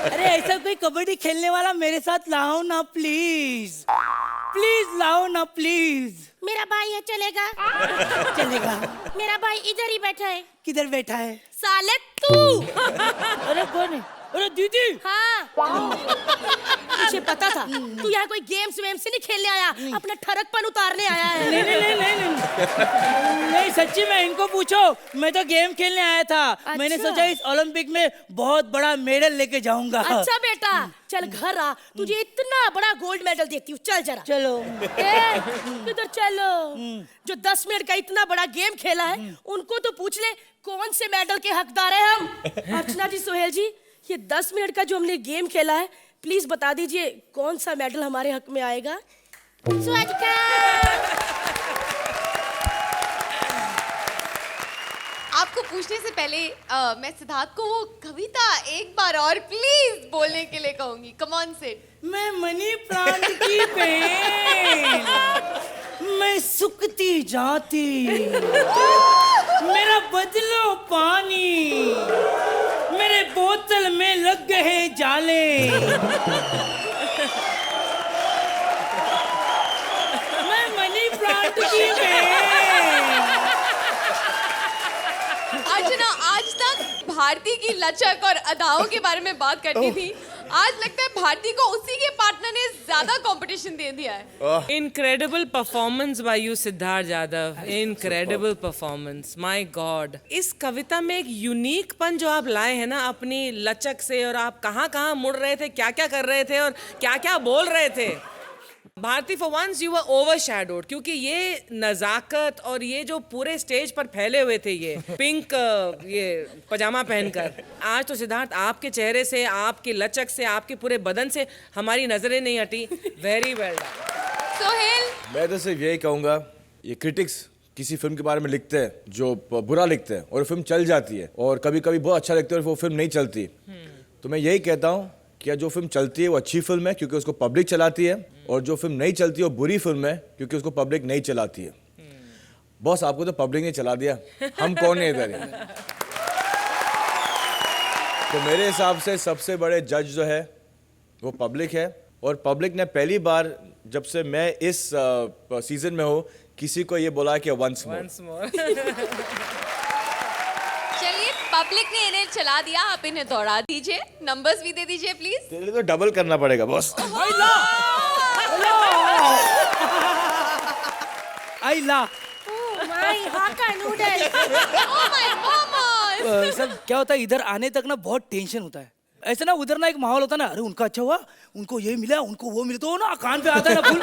अरे ऐसा कोई कबड्डी खेलने वाला मेरे साथ लाओ ना प्लीज, प्लीज लाओ ना प्लीज। मेरा भाई है, चलेगा? चलेगा। मेरा भाई इधर ही बैठा है। किधर बैठा है? साले तू। अरे कौन है? अरे दीदी। हाँ। मुझे पता था तू यहाँ कोई गेम्स वेम्स नहीं खेलने आया, अपना ठरकपन उतारने आया है। नहीं सच्ची में इनको पूछो, मैं तो गेम खेलने आया था। अच्छा। मैंने सोचा इस ओलंपिक में बहुत बड़ा मेडल लेके जाऊंगा। अच्छा बेटा चल घर आ, तुझे इतना बड़ा गोल्ड मेडल देती हूँ, चल जरा। चलो। किधर चलो? जो 10 मिनट का इतना बड़ा गेम खेला है उनको तो पूछ ले कौन से मेडल के हकदार है हम। अर्चना जी, सोहेल जी, ये 10 मिनट का जो हमने गेम खेला है प्लीज बता दीजिए कौन सा मेडल हमारे हक में आएगा। आपको पूछने से पहले मैं सिद्धार्थ को वो कविता एक बार और प्लीज बोलने के लिए कहूंगी। Come on set. मैं मनी प्लांट की बेल, मैं सुखती जाती, मेरा बदलो पानी, मेरे बोतल में लग गए जाले। मैं मनी प्लांट की बेल। अर्चना, आज तक भारती की लचक और अदाओं के बारे में बात करनी थी, आज लगता है भारती को उसी के पार्टनर ने ज्यादा कंपटीशन दे दिया है। Incredible performance by you Siddharth Yadav, incredible performance, my God. इस कविता में एक यूनिक पन जो आप लाए हैं ना अपनी लचक से, और आप कहाँ कहाँ मुड़ रहे थे, क्या क्या कर रहे थे और क्या क्या बोल रहे थे। Bharti, for once you were overshadowed, क्योंकि ये नजाकत और ये जो पूरे स्टेज पर फैले हुए थे, ये पिंक ये पजामा पहनकर, आज तो सिद्धार्थ आपके चेहरे से, आपकी लचक से, आपके पूरे बदन से हमारी नजरें नहीं हटी। Very well done. सोहेल, मैं तो सिर्फ यही कहूँगा, ये क्रिटिक्स किसी फिल्म के बारे में लिखते हैं जो बुरा लिखते हैं और फिल्म चल जाती है, और कभी कभी बहुत अच्छा लिखते हैं और वो फिल्म नहीं चलती। तो मैं यही कहता हूँ कि जो फिल्म चलती है वो अच्छी फिल्म है क्योंकि उसको पब्लिक चलाती है, और जो फिल्म नहीं चलती है वो बुरी फिल्म है क्योंकि उसको पब्लिक नहीं चलाती है। बॉस, आपको तो पब्लिक ने चला दिया, हम कौन है इधर। तो मेरे हिसाब से सबसे बड़े जज जो है वो पब्लिक है, और पब्लिक ने पहली बार जब से मैं इस सीजन में हूँ किसी को ये बोला कि वंस मोर। चलिए, पब्लिक ने इन्हें चला दिया, आप इन्हें दौड़ा दीजिए, नंबर्स भी दे दीजिए प्लीज। तेरे लिए तो डबल करना पड़ेगा बॉस। आई ला माय हाका noodle. Oh my momos. Sir क्या होता है, इधर आने तक ना बहुत टेंशन होता है। ऐसा ना उधर ना एक माहौल होता है ना, अरे उनका अच्छा हुआ, उनको ये मिला, उनको वो मिला, तो ना कान पे आता है ना फुल,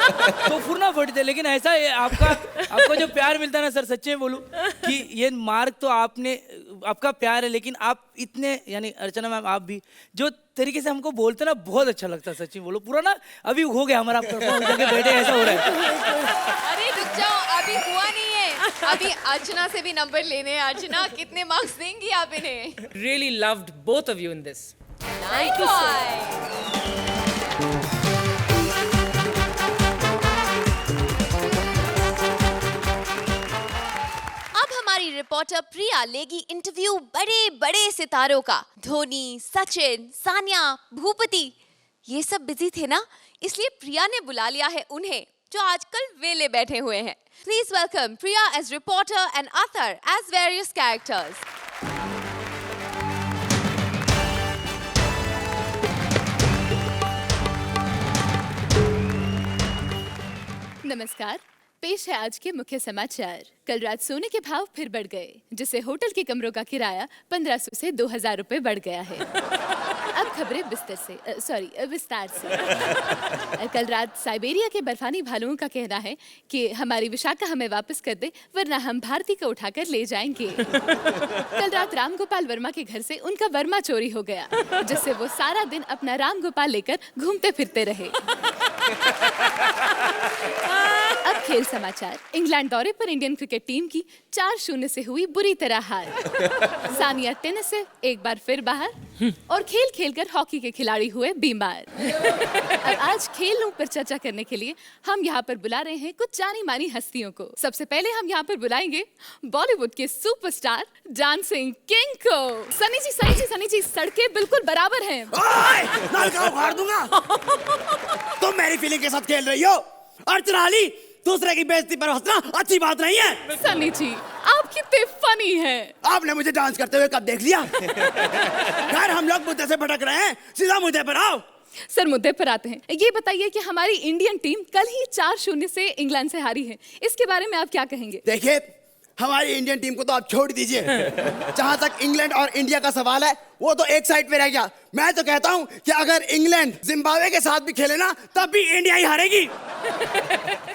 तो फुल ना फटते। लेकिन ऐसा आपका जो प्यार मिलता है ना सर, सच्चे में बोलूं कि ये मार्क तो आपका प्यार है, लेकिन आप इतने, यानी अर्चना मैम आप भी जो तरीके से हमको बोलते ना, बहुत अच्छा लगता है। सच्ची बोलो, पूरा ना अभी हो गया हमारा बैठे, ऐसा हो रहा है। अरे रुक जाओ, अभी हुआ नहीं है, अभी अर्चना से भी नंबर लेने हैं। अर्चना, कितने मार्क्स देंगी आप इन्हें? Really loved both of you in this. Thank you, अब हमारी रिपोर्टर प्रिया लेगी इंटरव्यू बड़े बड़े सितारों का। धोनी, सचिन, सानिया, भूपति, ये सब बिजी थे ना, इसलिए प्रिया ने बुला लिया है उन्हें जो आजकल वेले बैठे हुए हैं। Please welcome Priya as reporter and Athar as various characters. नमस्कार, पेश है आज के मुख्य समाचार। कल रात सोने के भाव फिर बढ़ गए, जिससे होटल के कमरों का किराया 1500 से 2000 रुपए बढ़ गया है। अब खबरें विस्तार से। कल रात साइबेरिया के बर्फानी भालुओं का कहना है कि हमारी विशाखा हमें वापस कर दे, वरना हम भारती को उठाकर ले जाएंगे। कल रात राम गोपाल वर्मा के घर से उनका वर्मा चोरी हो गया, जिससे वो सारा दिन अपना राम गोपाल लेकर घूमते फिरते रहे। अब खेल समाचार। इंग्लैंड दौरे पर इंडियन क्रिकेट टीम की 4-0 से हुई बुरी तरह हार। सानिया टेनिस से एक बार फिर बाहर, और खेल खेलकर हॉकी के खिलाड़ी हुए बीमार। अब आज खेलों पर चर्चा करने के लिए हम यहाँ पर बुला रहे हैं कुछ जानी मानी हस्तियों को। सबसे पहले हम यहाँ पर बुलाएंगे बॉलीवुड के सुपरस्टार डांसिंग किंग को। सनी जी, सड़कें बिल्कुल बराबर हैं। उखाड़ दूंगा। तुम मेरी फीलिंग के साथ खेल रही हो। अर्चना अली, दूसरे की बेइज्जती पर हंसना अच्छी बात नहीं है। सनी जी, आप कितने फनी हैं। आपने मुझे डांस करते हुए कब देख लिया? खैर, हम लोग मुद्दे से भटक रहे हैं, सीधा मुद्दे पर आओ। सर, मुद्दे पर आते हैं। ये बताइए कि हमारी इंडियन टीम कल ही 4-0 से इंग्लैंड से हारी है, इसके बारे में आप क्या कहेंगे? देखिए, हमारी इंडियन टीम को तो आप छोड़ दीजिए। जहां तक इंग्लैंड और इंडिया का सवाल है, वो तो एक साइड पे रह गया। मैं तो कहता हूं कि अगर इंग्लैंड जिम्बाब्वे के साथ भी खेले ना, तब भी इंडिया ही हारेगी।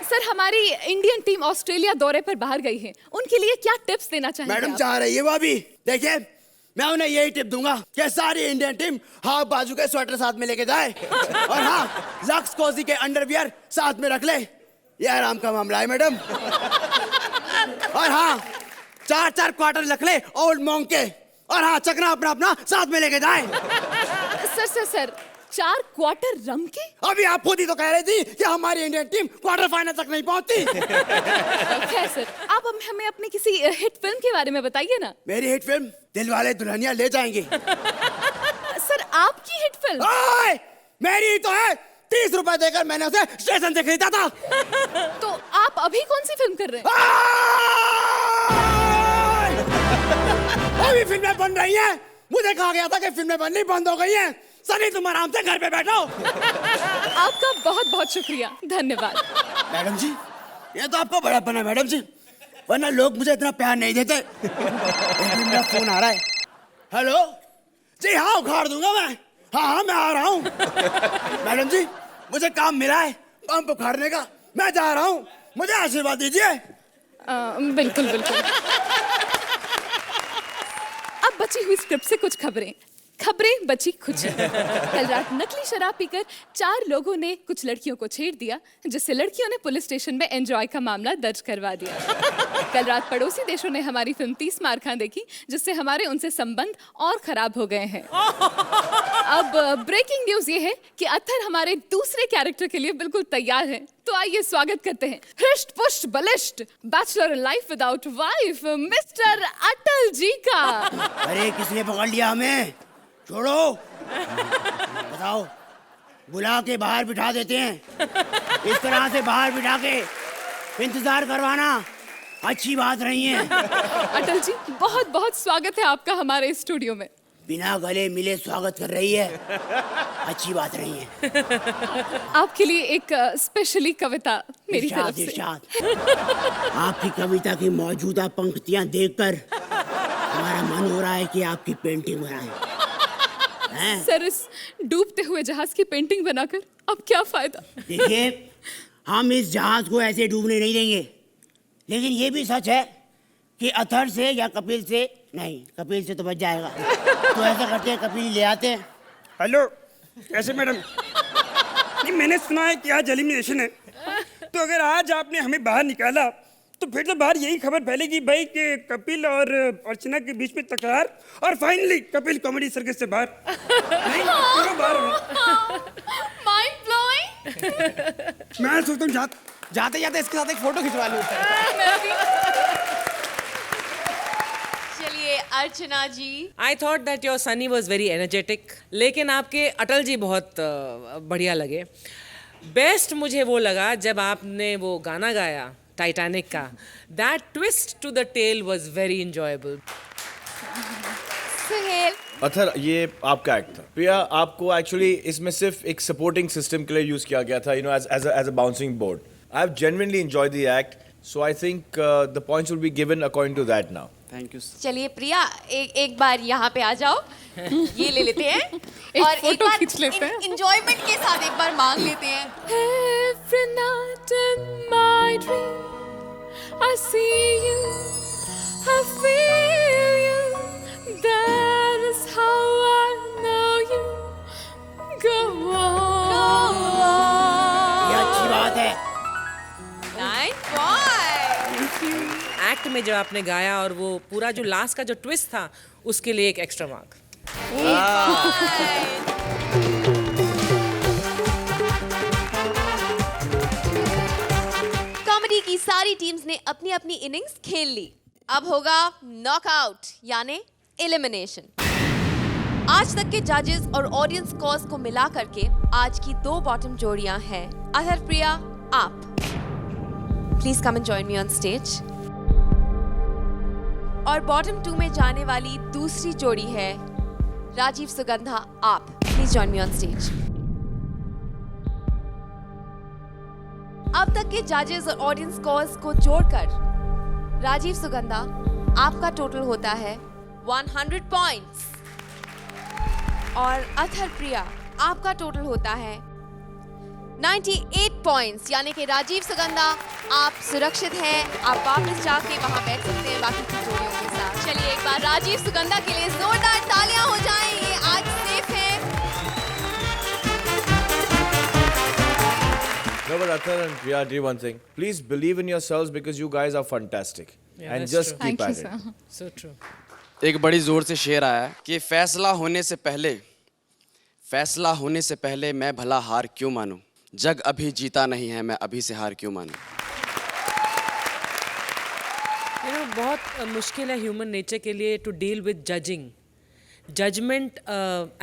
सर, हमारी इंडियन टीम ऑस्ट्रेलिया दौरे पर बाहर गई है, उनके लिए क्या टिप्स देना चाहिए? मैडम चाह रही है वो अभी। देखिए, मैं उन्हें यही टिप दूंगा कि सारी इंडियन टीम हाफ बाजू के स्वेटर साथ में लेके जाए, और हाँ, लक्स कोजी के अंडरवियर साथ में रख ले। ये आराम का मामला है मैडम। और हाँ, 4-4 क्वार्टर रख ले ओल्ड मॉन्क के, और हाँ, चकना अपना साथ में लेके जाए। सर, 4 क्वार्टर रम के? अभी आप खुद ही तो कह रही थी कि हमारी इंडियन टीम क्वार्टर फाइनल तक नहीं पहुंचती। खैर सर, आप हमें अपनी किसी हिट फिल्म के बारे में बताइए ना। मेरी हिट फिल्म दिलवाले दुल्हनिया ले जाएंगे। सर, आपकी हिट फिल्म? मेरी तो है, 30 रुपए देकर मैंने उसे स्टेशन से खरीदा था। तो आप अभी कौन सी फिल्म कर रहे हैं? अभी फिल्में बन रही हैं, मुझे कहा गया था कि फिल्में बननी बंद हो गई हैं। सनी तुम आराम से घर पे बैठो। आपका बहुत बहुत शुक्रिया, धन्यवाद। मैडम जी, ये तो आपका बड़ापन है मैडम जी, वरना लोग मुझे इतना प्यार नहीं देते। मेरा फोन आ रहा है। हेलो जी, हाँ उखाड़ दूंगा मैं। हाँ मैं आ रहा हूँ। मैडम जी, मुझे काम मिला है पंप उखाड़ने का, मैं जा रहा हूँ, मुझे आशीर्वाद दीजिए। बिल्कुल बिल्कुल। अब बची हुई स्क्रिप्ट से कुछ खबरें बची खुशी। कल रात नकली शराब पीकर 4 लोगों ने कुछ लड़कियों को छेड़ दिया, जिससे लड़कियों ने पुलिस स्टेशन में एंजॉय का मामला दर्ज करवा दिया। कल रात पड़ोसी देशों ने हमारी फिल्म 30 मार खां देखी, जिससे हमारे उनसे संबंध और खराब हो गए हैं। अब ब्रेकिंग न्यूज ये है कि अत्थर हमारे दूसरे कैरेक्टर के लिए बिल्कुल तैयार है। तो आइए स्वागत करते हैं हृष्ट पुष्ट बलिष्ठ bachelor in life without wife mister Atal ji का। अरे किसने पकड़ लिया हमें? छोड़ो। बताओ, बुला के बाहर बिठा देते हैं। इस तरह से बाहर बिठा के इंतजार करवाना अच्छी बात नहीं है। अटल जी, बहुत बहुत स्वागत है आपका हमारे स्टूडियो में। बिना गले मिले स्वागत कर रही है, अच्छी बात नहीं है। आपके लिए एक स्पेशली कविता मेरी तरफ से। इरशाद। आपकी कविता की मौजूदा पंक्तियां देखकर हमारा मन हो रहा है कि आपकी पेंटिंग बनाएं। सर, इस डूबते हुए जहाज की पेंटिंग बनाकर अब क्या फायदा? देखिए, हम इस जहाज को ऐसे डूबने नहीं देंगे, लेकिन ये भी सच है कि अथर से या कपिल से नहीं, कपिल से तो बच जाएगा। तो ऐसा करते हैं, कपिल ले आते हैं। हेलो, कैसे मैडम? नहीं, मैंने सुना है कि आज एलिमिनेशन है, तो अगर आज आपने हमें बाहर निकाला तो फिर तो बाहर यही खबर फैलेगी भाई कि कपिल और अर्चना के बीच में तकरार, और फाइनली कपिल कॉमेडी सर्कस से बाहर। नहीं, क्यों बाहर हो? Mind blowing. मैं सोचता हूँ जाते जाते इसके साथ एक फोटो खिंचवा लूं। चलिए अर्चना जी। I thought that your Sunny was very energetic, लेकिन आपके अटल जी बहुत बढ़िया लगे। बेस्ट मुझे वो लगा जब आपने वो गाना गाया टाइटैनिक का। That twist to the tale was very enjoyable. Suhail. Athar, ये आपका एक्ट था। प्रिया, आपको एक्चुअली इसमें सिर्फ एक सपोर्टिंग सिस्टम के लिए यूज किया गया था, as a bouncing board. I have genuinely enjoyed the act, so I think the points will be given according to that now. Thank you. चलिए प्रिया, एक बार यहाँ पे आ जाओ, ये ले लेते हैं एक और फोटो खींच लेते हैं। एंजॉयमेंट के साथ एक बार मांग लेते हैं। Every night in my dream, I see you, I feel you. That is how I know you. Go on. ये अच्छी बात है। 9 points. एक्ट में जब आपने गाया और वो पूरा जो लास्ट का जो ट्विस्ट था, उसके लिए एक एक्स्ट्रा मार्क। कॉमेडी की सारी टीम्स ने अपनी अपनी इनिंग्स खेल ली। अब होगा नॉकआउट यानी एलिमिनेशन। आज तक के जजेस और ऑडियंस स्कोर्स को मिला करके आज की 2 बॉटम जोड़ियां हैं। अथर, प्रिया, आप please come and join me on stage. और बॉटम 2 में जाने वाली दूसरी जोड़ी है राजीव सुगंधा, आप please join me on stage. अब तक के जजेस और ऑडियंस स्कोर्स को जोड़कर राजीव सुगंधा, आपका टोटल होता है 100 पॉइंट्स और अथर प्रिया, आपका टोटल होता है 98 पॉइंट्स। यानी कि राजीव सुगंधा, आप सुरक्षित हैं, आप वापस जाके वहां बैठ सकते हैं बाकी की जोड़ियों के साथ। चलिए एक बार राजीव सुगंधा के लिए जोरदार तालियां हो जाएं, ये आज सेफ है। No, but Athar and Priya, do one thing. Please believe in yourselves because you guys are fantastic. Yeah, and that's just true. keep Thank at you, it. sir. So true. एक बड़ी जोर से शेर आया है कि फैसला होने से पहले मैं भला हार क्यों मानूं, जग अभी जीता नहीं है मैं अभी से हार क्यों मानूं। बहुत मुश्किल है ह्यूमन नेचर के लिए to deal with judging. Judgement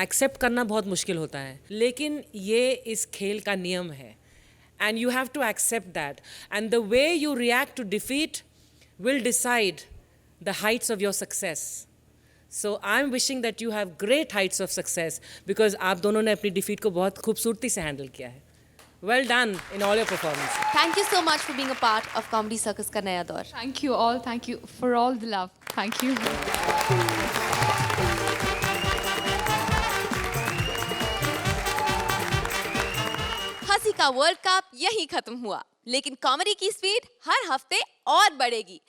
accept करना बहुत मुश्किल होता है, लेकिन ये इस खेल का नियम है and you have to accept that, and the way you react to defeat will decide the heights of your success. So I'm wishing that you have great heights of success because आप दोनों ने अपनी defeat को बहुत खूबसूरती से handle किया है. Well done in all your performances. Thank you so much for being a part of Comedy Circus का नया दौर. Thank you all. Thank you for all the love. Thank you. हंसी का वर्ल्ड कप यही खत्म हुआ, लेकिन कॉमेडी की स्पीड हर हफ्ते और बढ़ेगी.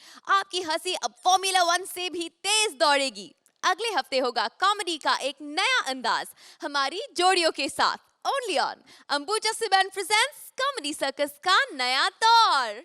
आपकी हंसी अब फॉर्मूला 1 से भी तेज दौड़ेगी. अगले हफ्ते होगा कॉमेडी का एक नया अंदाज हमारी जोड़ियों के साथ. Only on Ambuja Siban presents Comedy Circus का नया दौर.